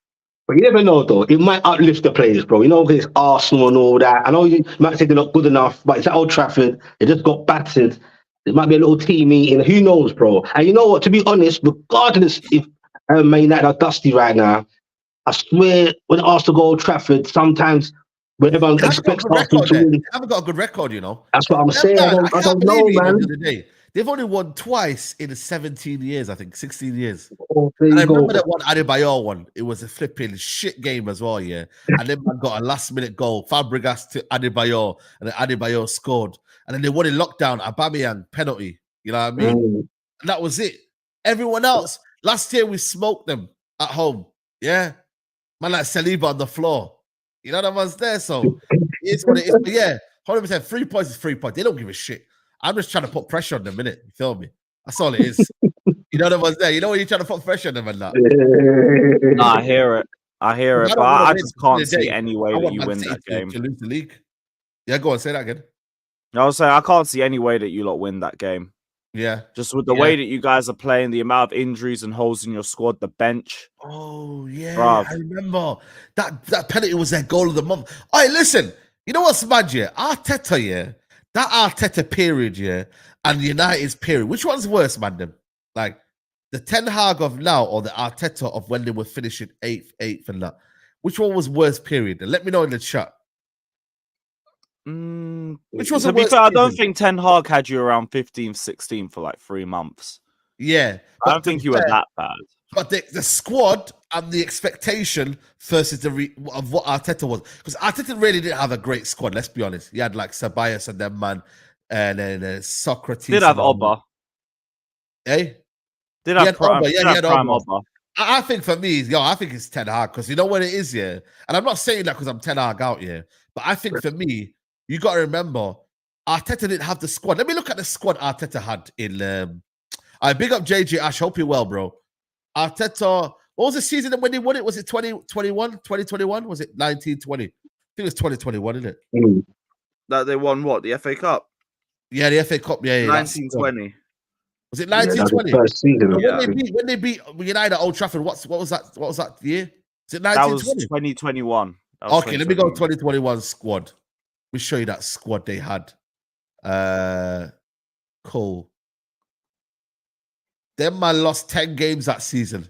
But you never know, though. It might uplift the players, bro. You know, it's Arsenal and all that. I know you might say they're not good enough, but it's at Old Trafford. They just got battered. There might be a little team meeting. Who knows, bro? And you know what? To be honest, regardless if Man United are dusty right now, I swear, when Arsenal go Old Trafford, sometimes when everyone expects Arsenal to win, they haven't got a good record, you know. That's what I'm saying. I don't know, man. They've only won twice in 17 years, I think, 16 years. Oh, there And I you go. remember that one Adebayor one. It was a flipping shit game as well, yeah. And then man got a last-minute goal. Fabregas to Adebayor, and then Adebayor scored. And then they won in lockdown. Aubameyang penalty. You know what I mean? And that was it. Everyone else, last year we smoked them at home. Yeah. Man like Saliba on the floor. You know that one's there, so it's what it is. But yeah, 100%. 3 points is 3 points. They don't give a shit. I'm just trying to put pressure on them, innit? You feel me? That's all it is. You know that one's there. You know when you're trying to put pressure on them and that. Nah, I hear it. I hear it, don't but wanna I win just at the can't end of the see day. any I way that want you Man win City that game. to lose the league. Yeah, go on, say that again. I was saying I can't see any way that you lot win that game. Yeah. Just with the way that you guys are playing, the amount of injuries and holes in your squad, the bench. Oh, yeah. Bruv. I remember. That penalty was their goal of the month. All right, listen. You know what's mad, yeah? Arteta, yeah? That Arteta period, yeah? And United's period. Which one's worse, man, them? Like, the Ten Hag of now or the Arteta of when they were finishing eighth and that? Which one was worse period? And let me know in the chat. Which was To the be worst fair, I don't season? think Ten Hag had you around 15th, 16th for like 3 months. Yeah. I don't think you were that bad. But the squad and the expectation versus of what Arteta was. Because Arteta really didn't have a great squad, let's be honest. He had like Ceballos and them, man. And then Socrates. Did have Oba. Eh? Did He have had Oba. Yeah, he had prime Oba. Oba. I think for me, I think it's Ten Hag. Because you know what it is, yeah? And I'm not saying that because I'm Ten Hag out here. But I think for me, you got to remember, Arteta didn't have the squad. Let me look at the squad Arteta had in... I big up JJ Ash. Hope you're well, bro. Arteta, what was the season when they won it? Was it 2021? 2021? Was it 1920? I think it was 2021, isn't it? That they won what? The FA Cup? Yeah, the FA Cup. Yeah, 1920. Was it 1920? First season. Yeah. When they beat United at Old Trafford, what was that? What was that year? Was it 1920? That was 2021. Okay, let me go 2021 squad. Let me show you that squad they had. Cool. Them man lost 10 games that season.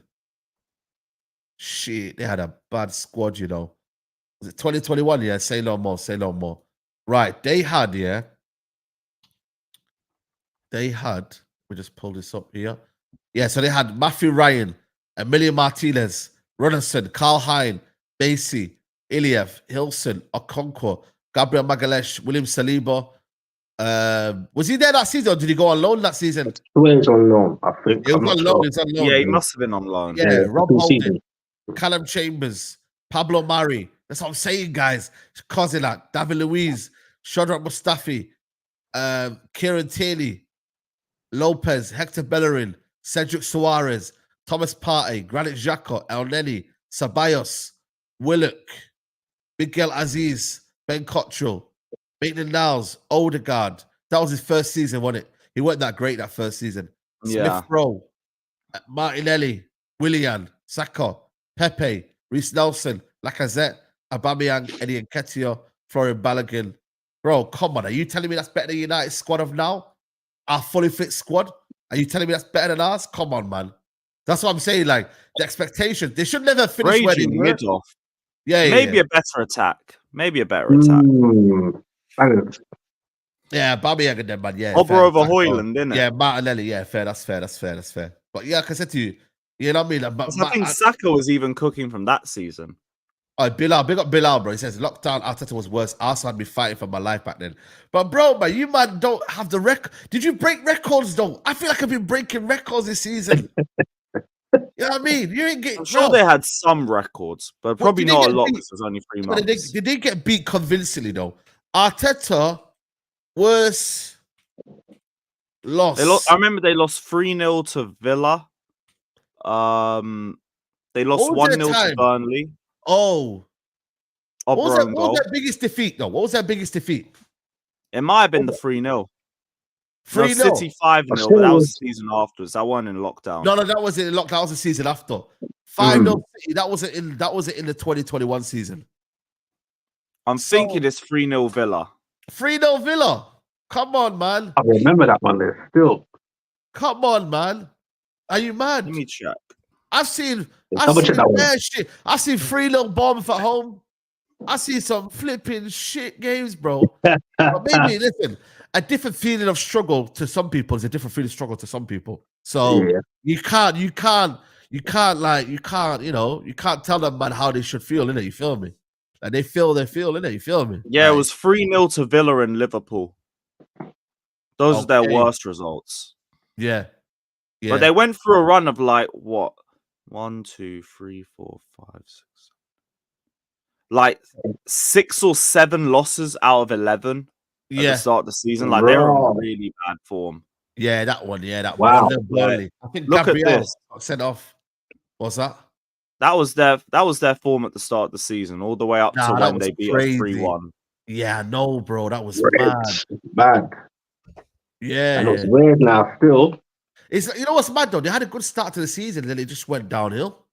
Shit, they had a bad squad, you know. Was it 2021? Yeah, say no more, say no more. Right, they had, we just pull this up here. Yeah, so they had Matthew Ryan, Emilio Martinez, Runnison, Carl Hine, Basie, Iliev, Hilson, Okonkwo, Gabriel Magalhaes, William Saliba. Was he there that season or did he go on loan that season? He was on loan, I think. He was on loan. Yeah, he must have been on loan. Yeah, Rob Holding, season. Callum Chambers, Pablo Mari. That's what I'm saying, guys. Kozilak, David Luiz, Shadrach Mustafi, Kieran Tierney, Lopez, Hector Bellerin, Cedric Suarez, Thomas Partey, Granit Xhaka, El Neni, Ceballos, Willock, Miguel Aziz, Ben Cottrell, Maitland-Niles, Odegaard. That was his first season, wasn't it? He wasn't that great that first season. Smith Rowe, Martinelli, Willian, Saka, Pepe, Reece Nelson, Lacazette, Aubameyang, Eddie Nketiah, Florian Balogun. Bro, come on. Are you telling me that's better than United squad of now? Our fully fit squad? Are you telling me that's better than ours? Come on, man. That's what I'm saying. Like, the expectations. They should never finish where they were. Mid-off. Yeah, Maybe a better attack. Maybe a better attack. Yeah, Aubameyang and them, man. Yeah. Oba over Højlund, didn't it? Yeah, Martinelli. Yeah, fair. That's fair. But yeah, like I said to you, you know what I mean? I think Saka was even cooking from that season. Oh, Bilal, big up Bilal, bro. He says lockdown Arteta was worse. Arsenal had me fighting for my life back then. But bro, man, you man don't have the record. Did you break records though? I feel like I've been breaking records this season. You know what I mean? You ain't getting. I'm sure they had some records, but probably not a lot because it was only 3 months. Did they get beat convincingly though? Arteta worse loss. I remember they lost 3-0 to Villa. They lost 1-0 to Burnley. Oh. What was their biggest defeat, though? What was their biggest defeat? It might have been the 3-0. 3-0. City 5-0, but that was the season afterwards. That wasn't in lockdown. No, that wasn't in lockdown. That was the season after. 5-0 City. That wasn't in the 2021 season. I'm thinking it's 3-0 Villa. 3-0 Villa. Come on, man. I remember that one there still. Come on, man. Are you mad? Let me check. I've seen that shit. I've seen 3-0 Bournemouth at home. I see some flipping shit games, bro. But maybe listen, a different feeling of struggle to some people is a different feeling of struggle to some people. So Yeah. you can't, you can't tell them man how they should feel, innit? You feel me? Like they feel, innit? You feel me? Yeah, like, it was 3-0 to Villa and Liverpool. Those are their Okay. worst results. Yeah. Yeah. But they went through a run of like what? 1, 2, 3, 4, 5, 6. Like 6 or 7 losses out of 11 at the start of the season. Like they're in Bro. really bad form. Yeah, that one. Yeah, that Wow. one. Burnley. I think Look at Gabriel this. got sent off. What's that? That was their form at the start of the season, all the way up to Nah, that when was they beat us crazy. 3-1. Yeah, no, bro. That was Red. mad. Bad. Yeah. That looks weird now, still. It's, you know what's mad though? They had a good start to the season, then it just went downhill.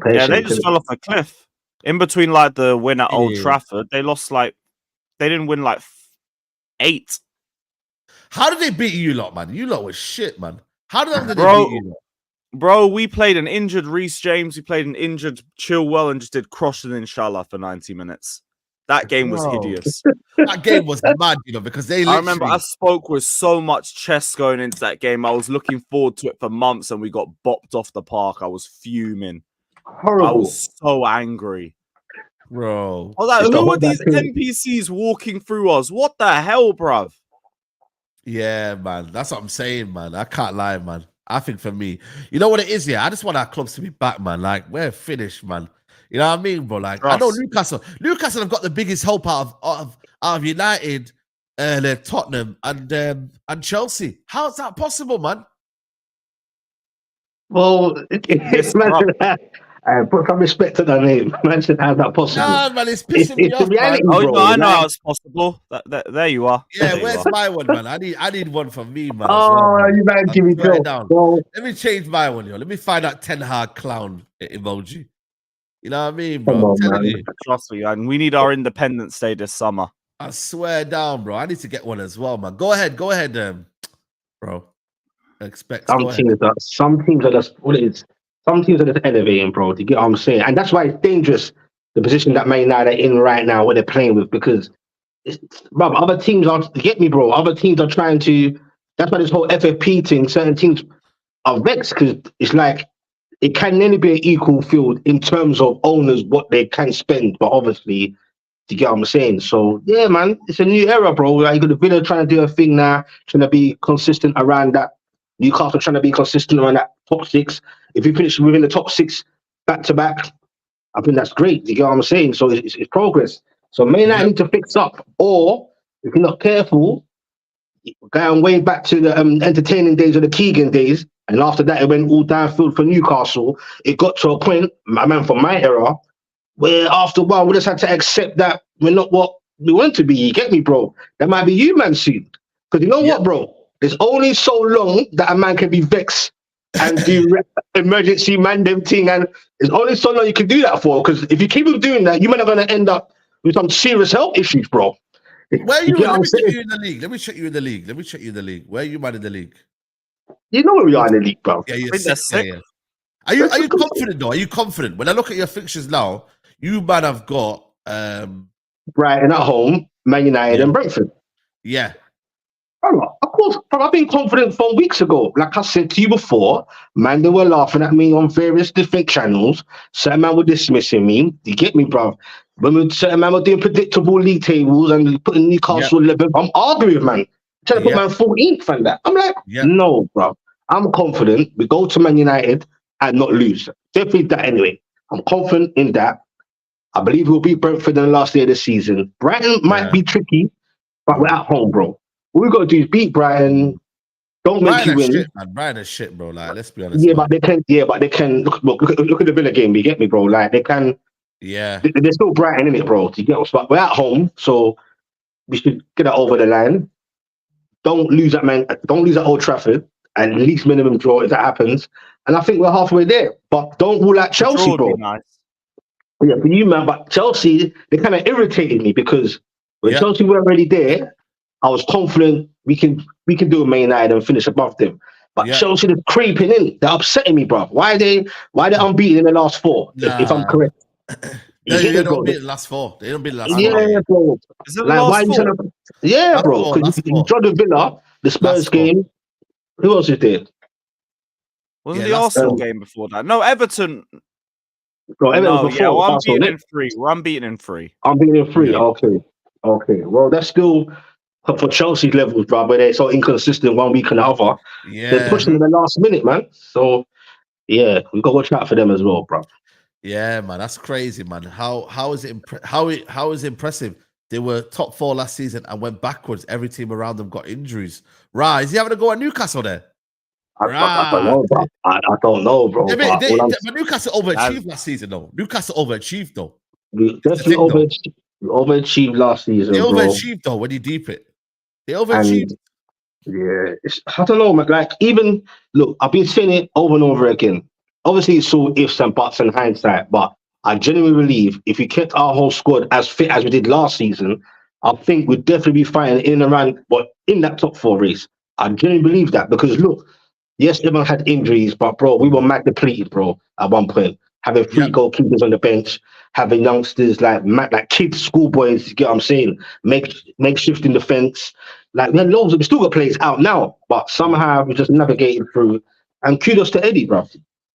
Yeah, they just fell off a cliff. In between like the win at Old Yeah. Trafford, they didn't win like 8. How did they beat you lot, man? You lot was shit, man. How did they Bro, beat you lot? Bro, we played an injured Reece James, we played an injured Chilwell, and just did cross and inshallah for 90 minutes. That game was Bro. hideous. That game was mad, because they I remember literally... I spoke with so much chest going into that game. I was looking forward to it for months, and we got bopped off the park. I was fuming. Horrible. I was so angry. Bro. I was like, It's the who whole are these back end. NPCs walking through us? What the hell, bruv? Yeah, man. That's what I'm saying, man. I can't lie, man. I think for me, you know what it is, yeah? I just want our clubs to be back, man. Like, we're finished, man. You know what I mean, bro? Like, I know Newcastle have got the biggest hope out of United, Tottenham, and Chelsea. How's that possible, man? Well, it's put some respect to that name. Imagine how that possible. Nah, man, it's pissing me It's off, the reality, man. Oh, bro. no, I know Like- how it's possible. There you are. Yeah, There you where's are. my one, man? I need one from me, man. Oh, man. you better give me Write it Joe. down. So, Let me change my one, yo. Let me find that Ten Hag clown emoji. You know what I mean, Come bro? on, I'm telling man. you. Trust me, and we need our Independence Day this summer. I swear down, bro. I need to get one as well, man. Go ahead, bro. Expect. Go ahead. Some teams are just what it is. Some teams are just elevating, bro. To get what I'm saying, and that's why it's dangerous. The position that Man United are in right now, what they're playing with, because bro, other teams are get me, bro. Other teams are trying to. That's why this whole FFP thing. Certain teams are vexed because it's like it can only be an equal field in terms of owners what they can spend, but obviously. To get what I'm saying. So yeah, man, it's a new era, bro. Like you got the Villa trying to do a thing now, trying to be consistent around that. Newcastle trying to be consistent around that top 6. If you finish within the top 6 back to back, I think that's great. You get what I'm saying? So it's progress. So Man United need to fix up, or if you're not careful, going way back to the entertaining days of the Keegan days, and after that it went all downfield for Newcastle. It got to a point, my man, from my era. Where after a while we just had to accept that we're not what we want to be. You get me, bro? That might be you, man, soon. Because you know what, bro? There's only so long that a man can be vexed and do emergency man them thing, and there's only so long you can do that for. Because if you keep on doing that, you might are going to end up with some serious health issues, bro. Where are you? get what Let I'm me check saying? you in the league. Let me check you in the league. Where are you, man, in the league? You know where we are in the league, bro. Yeah, you're think that's sick. Yeah. Are you confident though? Are you confident? When I look at your fixtures now, you man have got Brighton at home, Man United, and Brentford. yeah. Of course, I've been confident from weeks ago. Like I said to you before, man, they were laughing at me on various different channels. Certain man were dismissing me. You get me, bro? When certain man were doing predictable league tables and putting Newcastle 11th, I'm arguing with man. Trying to put man 14th and that. I'm like, no, bro. I'm confident we go to Man United and not lose. Definitely that anyway. I'm confident in that. I believe we'll beat Brentford in the last day of the season. Brighton might be tricky, but we're at home, bro. What we got to do is beat Brighton. Don't make you win. Shit, man. Brighton is shit, bro. Like, let's be honest. Yeah, man. But they can. Look at the Villa game. You get me, bro? Like they can. Yeah. They're still Brighton in it, bro. You get us? But we're at home, so we should get that over the line. Don't lose that, man. Don't lose at Old Trafford. At least minimum draw if that happens. And I think we're halfway there. But don't rule out Chelsea, bro. Nice. Yeah, for you, man. But Chelsea, they kind of irritated me because when Chelsea were already there, I was confident we can do a Man United and finish above them. But Chelsea is creeping in. They're upsetting me, bro. Why are they unbeaten in the last 4? If I'm correct. You They get me, bro? don't beat the last 4. They don't beat the last 4. Yeah, bro. Is it the Like, why last you 4? trying to? Yeah, Last bro. 4, Because last you 4. draw the Villa, the Spurs Last 4. game. Who else is there? Wasn't Yeah, the last Arsenal 4. game before that? No, Everton. No, Everton No, was yeah, before well, I'm Arsenal. beaten in 3. We're unbeaten in 3. I'm being in 3. Yeah. Okay. Well, that's still for Chelsea levels, bro. But they're so inconsistent 1 week and the other. They're Yeah. pushing in the last minute, man. So yeah, we got to watch out for them as well, bro. Yeah, man, that's crazy, man. How is it how is it impressive? They were top 4 last season and went backwards. Every team around them got injuries. Right? Is he having to go at Newcastle there? I don't know, bro. I don't know, bro. Yeah, But but Newcastle overachieved last season, though. Newcastle overachieved, though. we That's the definitely thing, though. overachieved last season, They bro. overachieved, though, when you deep it. They overachieved. And yeah, I don't know, man. Like, even look, I've been saying it over and over again. Obviously, it's all ifs and buts and hindsight, but I genuinely believe if we kept our whole squad as fit as we did last season, I think we'd definitely be fighting in and around, but in that top 4 race. I genuinely believe that because look, yes, everyone had injuries, but bro, we were mad depleted, bro, at one point. Having 3 goalkeepers on the bench, having youngsters like kids, schoolboys, you get what I'm saying? Makeshift in defense. Like, we had loads of, we still got players out now, but somehow we just navigated through. And kudos to Eddie, bro.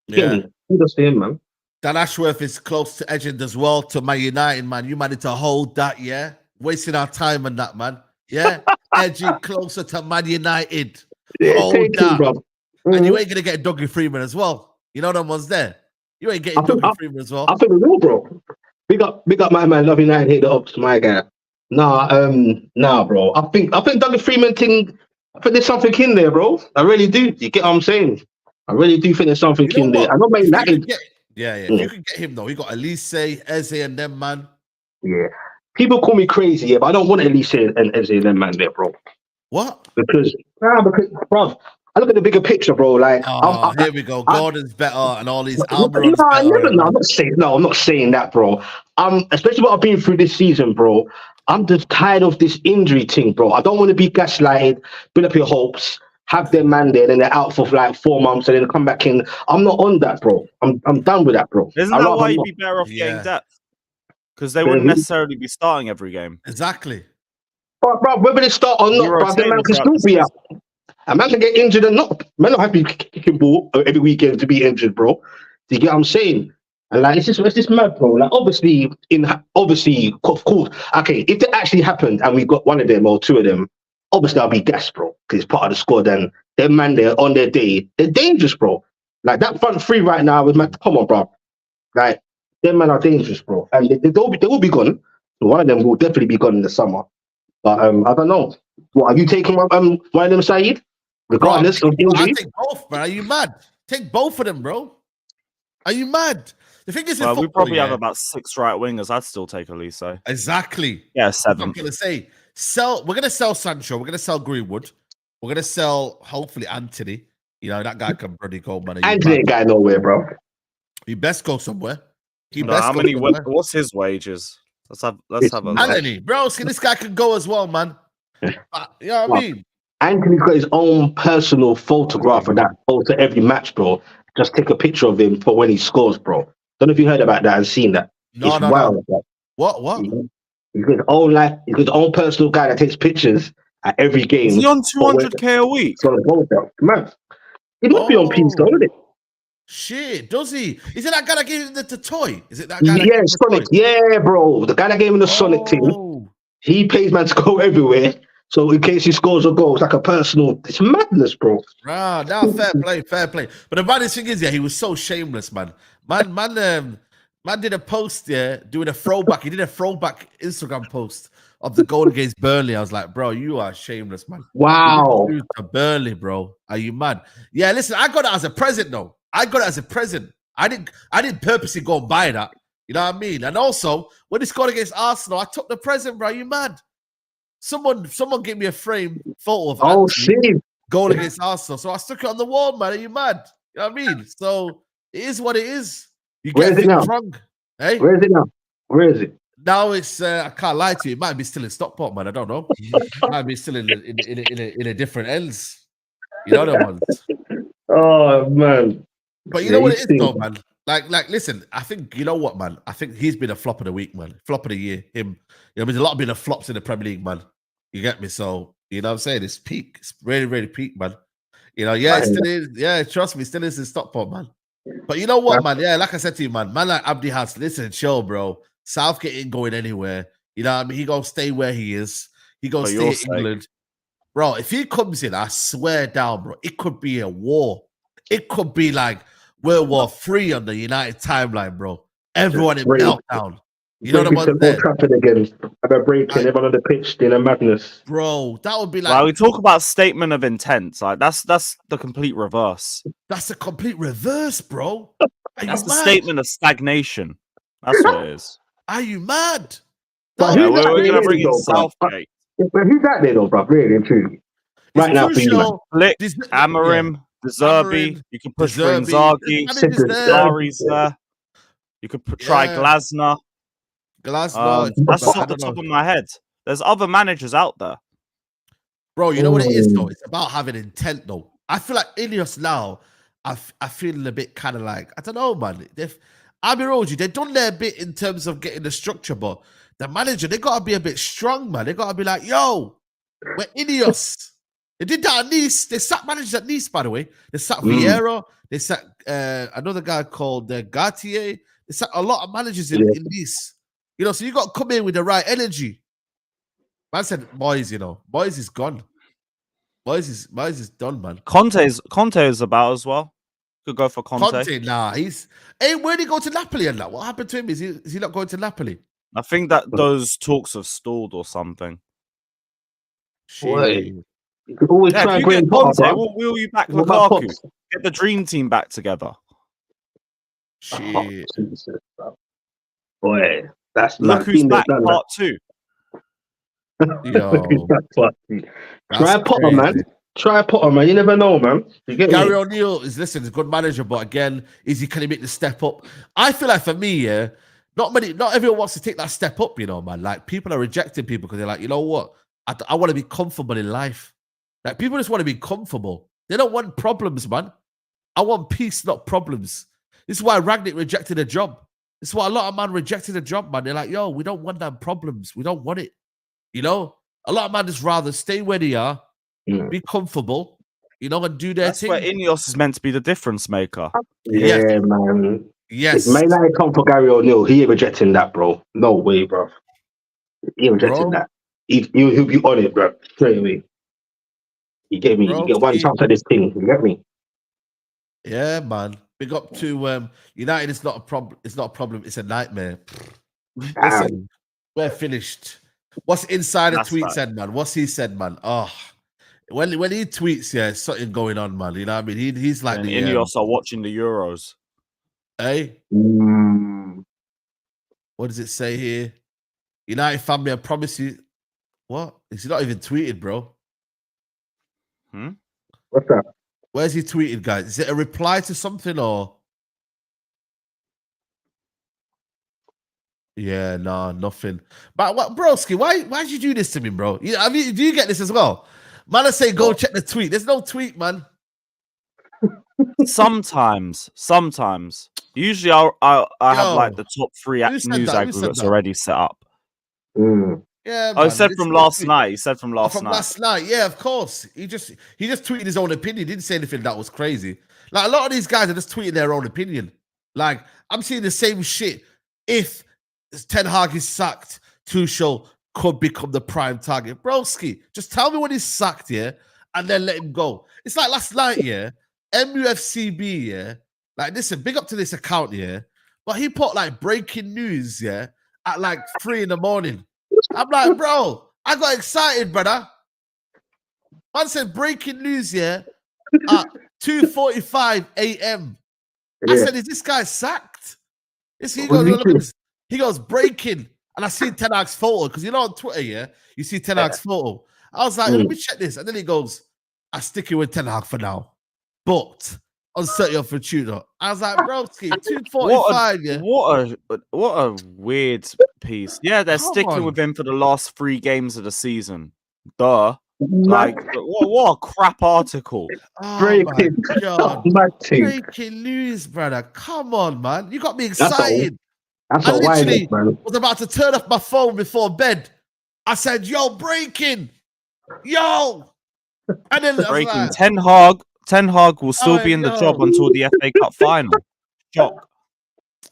Get me? Kudos to him, man. Dan Ashworth is close to Edgend as well, to Man United, man. You managed to hold that, yeah? Wasting our time on that, man. Yeah? Edging closer to Man United. Yeah, Hold that. bro. And you ain't going to get Dougie Freeman as well. You know them ones there. You ain't getting Dougie Freeman as well. I think we will, bro. Big up my man, Love United, hit the ups, my guy. Nah, bro. I think Dougie Freeman thing, I think there's something in there, bro. I really do. You get what I'm saying? I really do think there's something in there. I know Man United. If you could get him, though, you got Olise, Eze, and them, man. Yeah. People call me crazy, yeah, but I don't want Elise and Eze and them man there, bro. What? Because, bro, I look at the bigger picture, bro. Like, here we go. Gordon's better and all these I'm not saying that, bro. Especially what I've been through this season, bro. I'm just tired of this injury thing, bro. I don't want to be gaslighted, build up your hopes, have them man there, then they're out for like 4 months and then come back in. I'm not on that, bro. I'm done with that, bro. Isn't that why you'd be better off getting depth? Because they wouldn't necessarily be starting every game. Exactly. But, bro, whether they start or not, bro, the man can still be out. A man can get injured or not. Man don't have to be kicking ball every weekend to be injured, bro. Do you get what I'm saying? And like, it's just mad, bro. Like, obviously, of course, okay, if it actually happened and we got one of them or 2 of them, obviously I'll be gassed, bro, because it's part of the squad. And them man there on their day, they're dangerous, bro. Like that front 3 right now with man, come on, bro. Like, them men are dangerous, bro. And they will be gone. One of them will definitely be gone in the summer. But I don't know. What, are you taking one of them, Saeed? Regardless of injury? I take both, bro. Are you mad? Take both of them, bro. Are you mad? The thing is, we probably have about 6 right wingers. I'd still take Olise. Exactly. Yeah, 7. I'm gonna say we're gonna sell Sancho. We're gonna sell Greenwood. We're gonna sell hopefully Anthony. You know that guy can bloody go, man. Anthony ain't got nowhere, bro. He best go somewhere. What's his wages? Let's have a look. Anthony, bro. See, this guy can go as well, man. You know what I mean? Anthony's got his own personal photograph of that photo every match, bro. Just take a picture of him for when he scores, bro. Don't know if you heard about that and seen that. No. Wild, What? He's got his own personal guy that takes pictures at every game. Is he on 200k a week? Man, he must be on P isn't it? Shit, does he? Is it that guy that gave him the toy? Is it that guy? Yeah, Sonic. Yeah, bro. The guy that gave him the Sonic thing. He pays man to go everywhere. So in case he scores a goal, it's like a personal. It's madness, bro. Now fair play. But the maddest thing is, he was so shameless, man. Man did a post doing a throwback. He did a throwback Instagram post of the goal against Burnley. I was like, bro, you are shameless, man. Wow. You to Burnley, bro. Are you mad? Yeah, listen, I got it as a present, though. I didn't purposely go and buy that. You know what I mean? And also, when he scored against Arsenal, I took the present, bro. Are you mad? Someone gave me a framed photo of Anthony goal against Arsenal. So I stuck it on the wall, man. Are you mad? You know what I mean? So it is what it is. You get things wrong. Hey? Where is it now? Where is it? Now it's I can't lie to you. It might be still in Stockport, man. I don't know. It might be still in a different ends. You know the ones. Oh man. But you know what it is, though, man. Listen, I think, you know what, man? I think he's been a flop of the week, man. Flop of the year. Him. You know, there's a lot of been a flops in the Premier League, man. You get me? So, you know what I'm saying? It's peak. It's really, really peak, man. You know, yeah, it still is. Yeah, trust me, it still is in Stockport, man. But you know what, man? Yeah, like I said to you, man like Abdi Has, listen, chill, bro. Southgate ain't going anywhere. You know what I mean? He gonna stay where he is. He gonna stay in England. Bro, if he comes in, I swear down, bro, it could be a war. It could be like World War III on the United timeline, bro. Everyone in meltdown. You know what I'm saying? Trafford again. Have a break and everyone on the pitch in a madness. Bro, that would be like. Well, we talk about statement of intent. Like that's the complete reverse. That's the complete reverse, bro. That's the statement of stagnation. That's what it is. Are you mad? But we're gonna bring in Southgate. But who's that there though, bro? Really and truly. Right now for you, man. Flick, Amarim, De Zerbi. You can push for Inzaghi. Sari's there. You could try Glasner. That's off the top of my head. There's other managers out there. Bro, you know what it is, though? It's about having intent, though. I feel like Ineos now, I feel a bit kind of like, I don't know, man. I'll be real with you, they've done their bit in terms of getting the structure, but the manager, they got to be a bit strong, man. They got to be like, yo, we're Ineos. They did that at Nice. They sacked managers at Nice, by the way. They sacked Vieira. They sacked another guy called Gautier. They sacked a lot of managers in Nice. You know, so you got to come in with the right energy. Man said, boys is gone. Boys is done, man. Conte is about as well. Could go for Conte. Nah, where'd he go to Napoli and that? What happened to him? Is he not going to Napoli? I think that those talks have stalled or something. You could always try if you get Conte, we'll wheel you back Lukaku. Get the dream team back together. Shit. Boy, that's look who's back, part 2. Yo. Try Potter, man. Try Potter, man. You never know, man. Gary O'Neill is a good manager, but again, can he make the step up? I feel like for me, not everyone wants to take that step up, you know, man. Like people are rejecting people because they're like, you know what? I want to be comfortable in life. Like people just want to be comfortable. They don't want problems, man. I want peace, not problems. This is why Ragnick rejected a job. This is why a lot of man rejected a job, man. They're like, yo, we don't want them problems. We don't want it. You know, a lot of man just rather stay where they are, be comfortable, you know, and do their thing. That's where Ineos is meant to be the difference maker. Yeah, man. Yes. It may not come for Gary O'Neill. He ain't rejecting that, bro. No way, bro. He ain't rejecting that. He'll be on it, bro. Straight away. You get me? Bro, you get one chance at this thing. You get me? Yeah, man. Big up to United. It's not a problem. It's not a problem. It's a nightmare. Listen, we're finished. What's Insider tweet said, man? What's he said, man? Oh, when he tweets, something going on, man. You know what I mean? He's like the Ineos are watching the Euros. Hey, what does it say here? United family, I promise you. What? He's not even tweeted, bro. What's that? Where's he tweeted, guys? Is it a reply to something or? Yeah, no, nothing. But what, broski? Why'd you do this to me, bro? Do you get this as well? Man, I say go check the tweet. There's no tweet, man. Sometimes. Usually, I have like the top 3 news aggregates already set up. Yeah. Oh, he said from last night. He said from last night. Last night, yeah, of course. He just tweeted his own opinion. He didn't say anything that was crazy. Like a lot of these guys are just tweeting their own opinion. Like I'm seeing the same shit. If Ten Hag is sacked, Tuchel could become the prime target. Broski, just tell me when he's sacked, and then let him go. It's like last night, MUFCB, like listen, big up to this account, but he put like breaking news, at like 3 a.m. I'm like, bro, I got excited, brother. Man said breaking news, at 2:45 a.m. I said, is this guy sacked? He goes breaking, and I see Ten Hag's photo because you know on Twitter, you see Ten Hag's photo. I was like, let me check this, and then he goes, "I stick it with Ten Hag for now, but uncertain of future." I was like, broski, 2:45. What a weird piece. Yeah, they're sticking with him for the last 3 games of the season. Duh. Like, what a crap article. Oh Breaking. my God. Mad thing. Breaking news, brother. Come on, man. You got me That's all. excited. That's I a wide literally man. was about to turn off my phone before bed. I said, yo, breaking. Yo. And then I was Breaking. like, Ten Hag will still oh, be in the yo. job until the FA Cup final. Shock.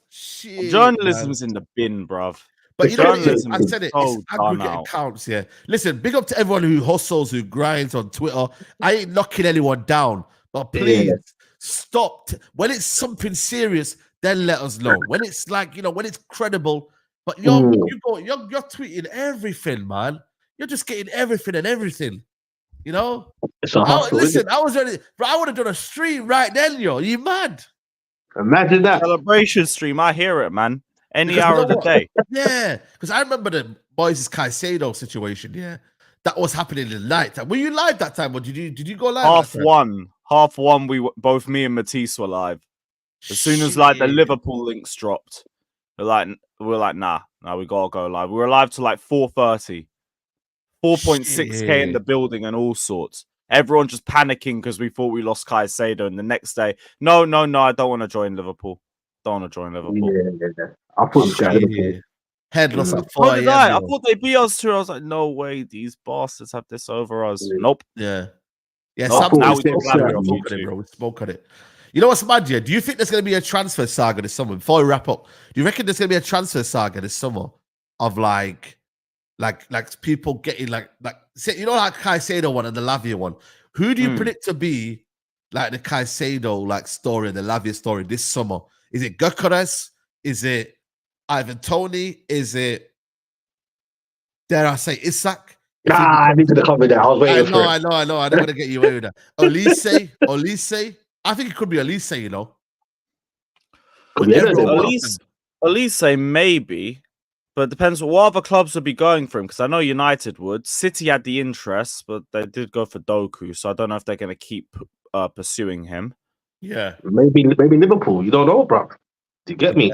Shit, Journalism's man. in the bin, bruv. But you know what it is? Journalism I is said it. so It's done aggregate out. accounts, yeah. Listen, big up to everyone who hustles, who grinds on Twitter. I ain't knocking anyone down, but please stop. When it's something serious, then let us know. When it's like, when it's credible. But you're tweeting everything, man. You're just getting everything and everything. You know? It's a hustle. Listen, I was ready, but I would have done a stream right then, yo. You mad? Imagine that. Celebration stream. I hear it, man. Any Because hour you of know the what? day. Yeah, because I remember the Moises Caicedo situation. Yeah, that was happening in the night. Were you live that time, or did you go live? Half one. Both me and Matisse were live. As soon as like the Liverpool links dropped, we're like, nah, we gotta go live. We were live till like 4:30. 4.6K in the building and all sorts. Everyone just panicking because we thought we lost Caicedo. And the next day, no, I don't want to join Liverpool. Yeah. I thought you guys Liverpool. Headless at 4 So did I. I a.m. thought they beat us too. I was like, no way, these bastards have this over us. Nope. Yeah. Now Sometimes we spoke on it, bro. We spoke on it. You know what's mad, yeah? Do you think there's going to be a transfer saga this summer? Before we wrap up, do you reckon there's going to be a transfer saga this summer of like people getting like say, like Caicedo one and the Lavia one? Who do you predict to be like the Caicedo like story and the Lavia story this summer? Is it Gyökeres? Is it Ivan Toney? Is it, dare I say, Isak? I need to cover that. I was waiting for it. I know. I don't want to get you away with that. Olise. I think it could be Olise, you know. Olise maybe, but it depends what other clubs would be going for him. Because I know United would. City had the interest, but they did go for Doku, so I don't know if they're going to keep pursuing him. Yeah, maybe Liverpool. You don't know, bro. Do you get me?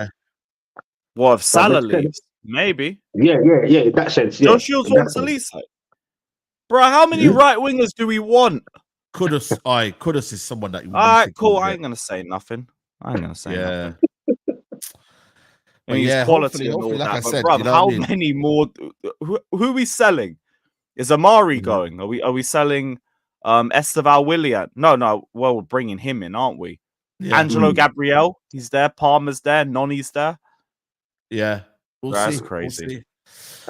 What if Salah leaves? Maybe. Yeah. In that sense, yeah. Joe Shields wants Olise. Bro, how many right wingers do we want? Kudus is someone that. All right, cool. I ain't gonna say nothing. Yeah. And he's quality and all like that. I said, But how many more? Who are we selling? Is Amari going? Are we selling Esteval Willian? No. Well, we're bringing him in, aren't we? Yeah. Angelo Gabriel, he's there. Palmer's there. Noni's there. Yeah, that's crazy.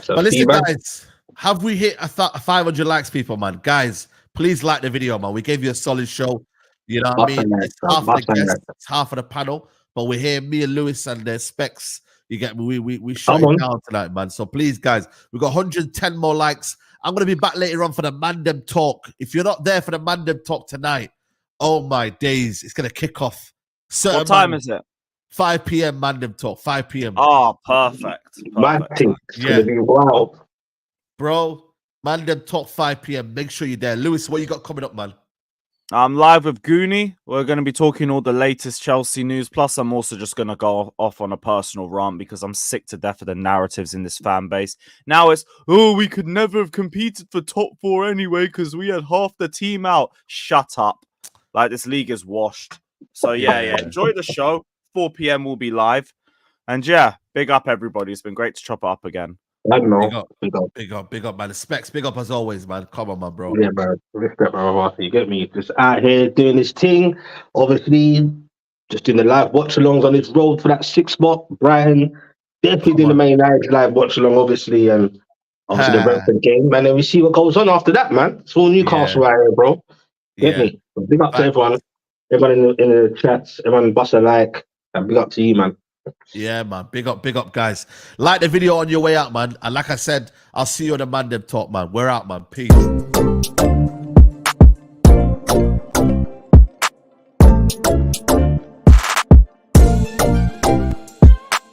But listen, guys, have we hit 500 likes, people, man? Guys, please like the video, man. We gave you a solid show. You know what I mean? It's half of the guests, it's half of the panel, but we're here, me and Lewis and the Specs. You get me? We shut it down tonight, man. So please, guys, we got 110 more likes. I'm gonna be back later on for the Mandem Talk. If you're not there for the Mandem Talk tonight, oh my days, it's gonna kick off. What time is it? 5 p.m. Mandem Talk. 5 p.m. Oh, perfect. Yeah. Wow. Bro, Mandem Talk 5 p.m. Make sure you're there. Lewis, what you got coming up, man? I'm live with Goonie. We're going to be talking all the latest Chelsea news. Plus, I'm also just going to go off on a personal rant because I'm sick to death of the narratives in this fan base. Now it's, we could never have competed for top 4 anyway because we had half the team out. Shut up. Like, this league is washed. So, yeah. Enjoy the show. 4 p.m. we'll be live. And, yeah, big up, everybody. It's been great to chop it up again. Big up, man. The Specs, big up as always, man. Come on, man, bro. Yeah, man. Respect, man. You get me? Just out here doing this thing. Obviously, just doing the live watch-alongs on this road for that 6th spot. Brian, definitely doing the main live watch-along, obviously, and obviously the Brentford game. And then we see what goes on after that, man. It's all Newcastle right here, bro. Get me? But big up to everyone. Everyone in the chats. Everyone bust a like. And big up to you, man. Yeah, man. Big up, guys. Like the video on your way out, man. And like I said, I'll see you on the Mandem Talk, man. We're out, man. Peace.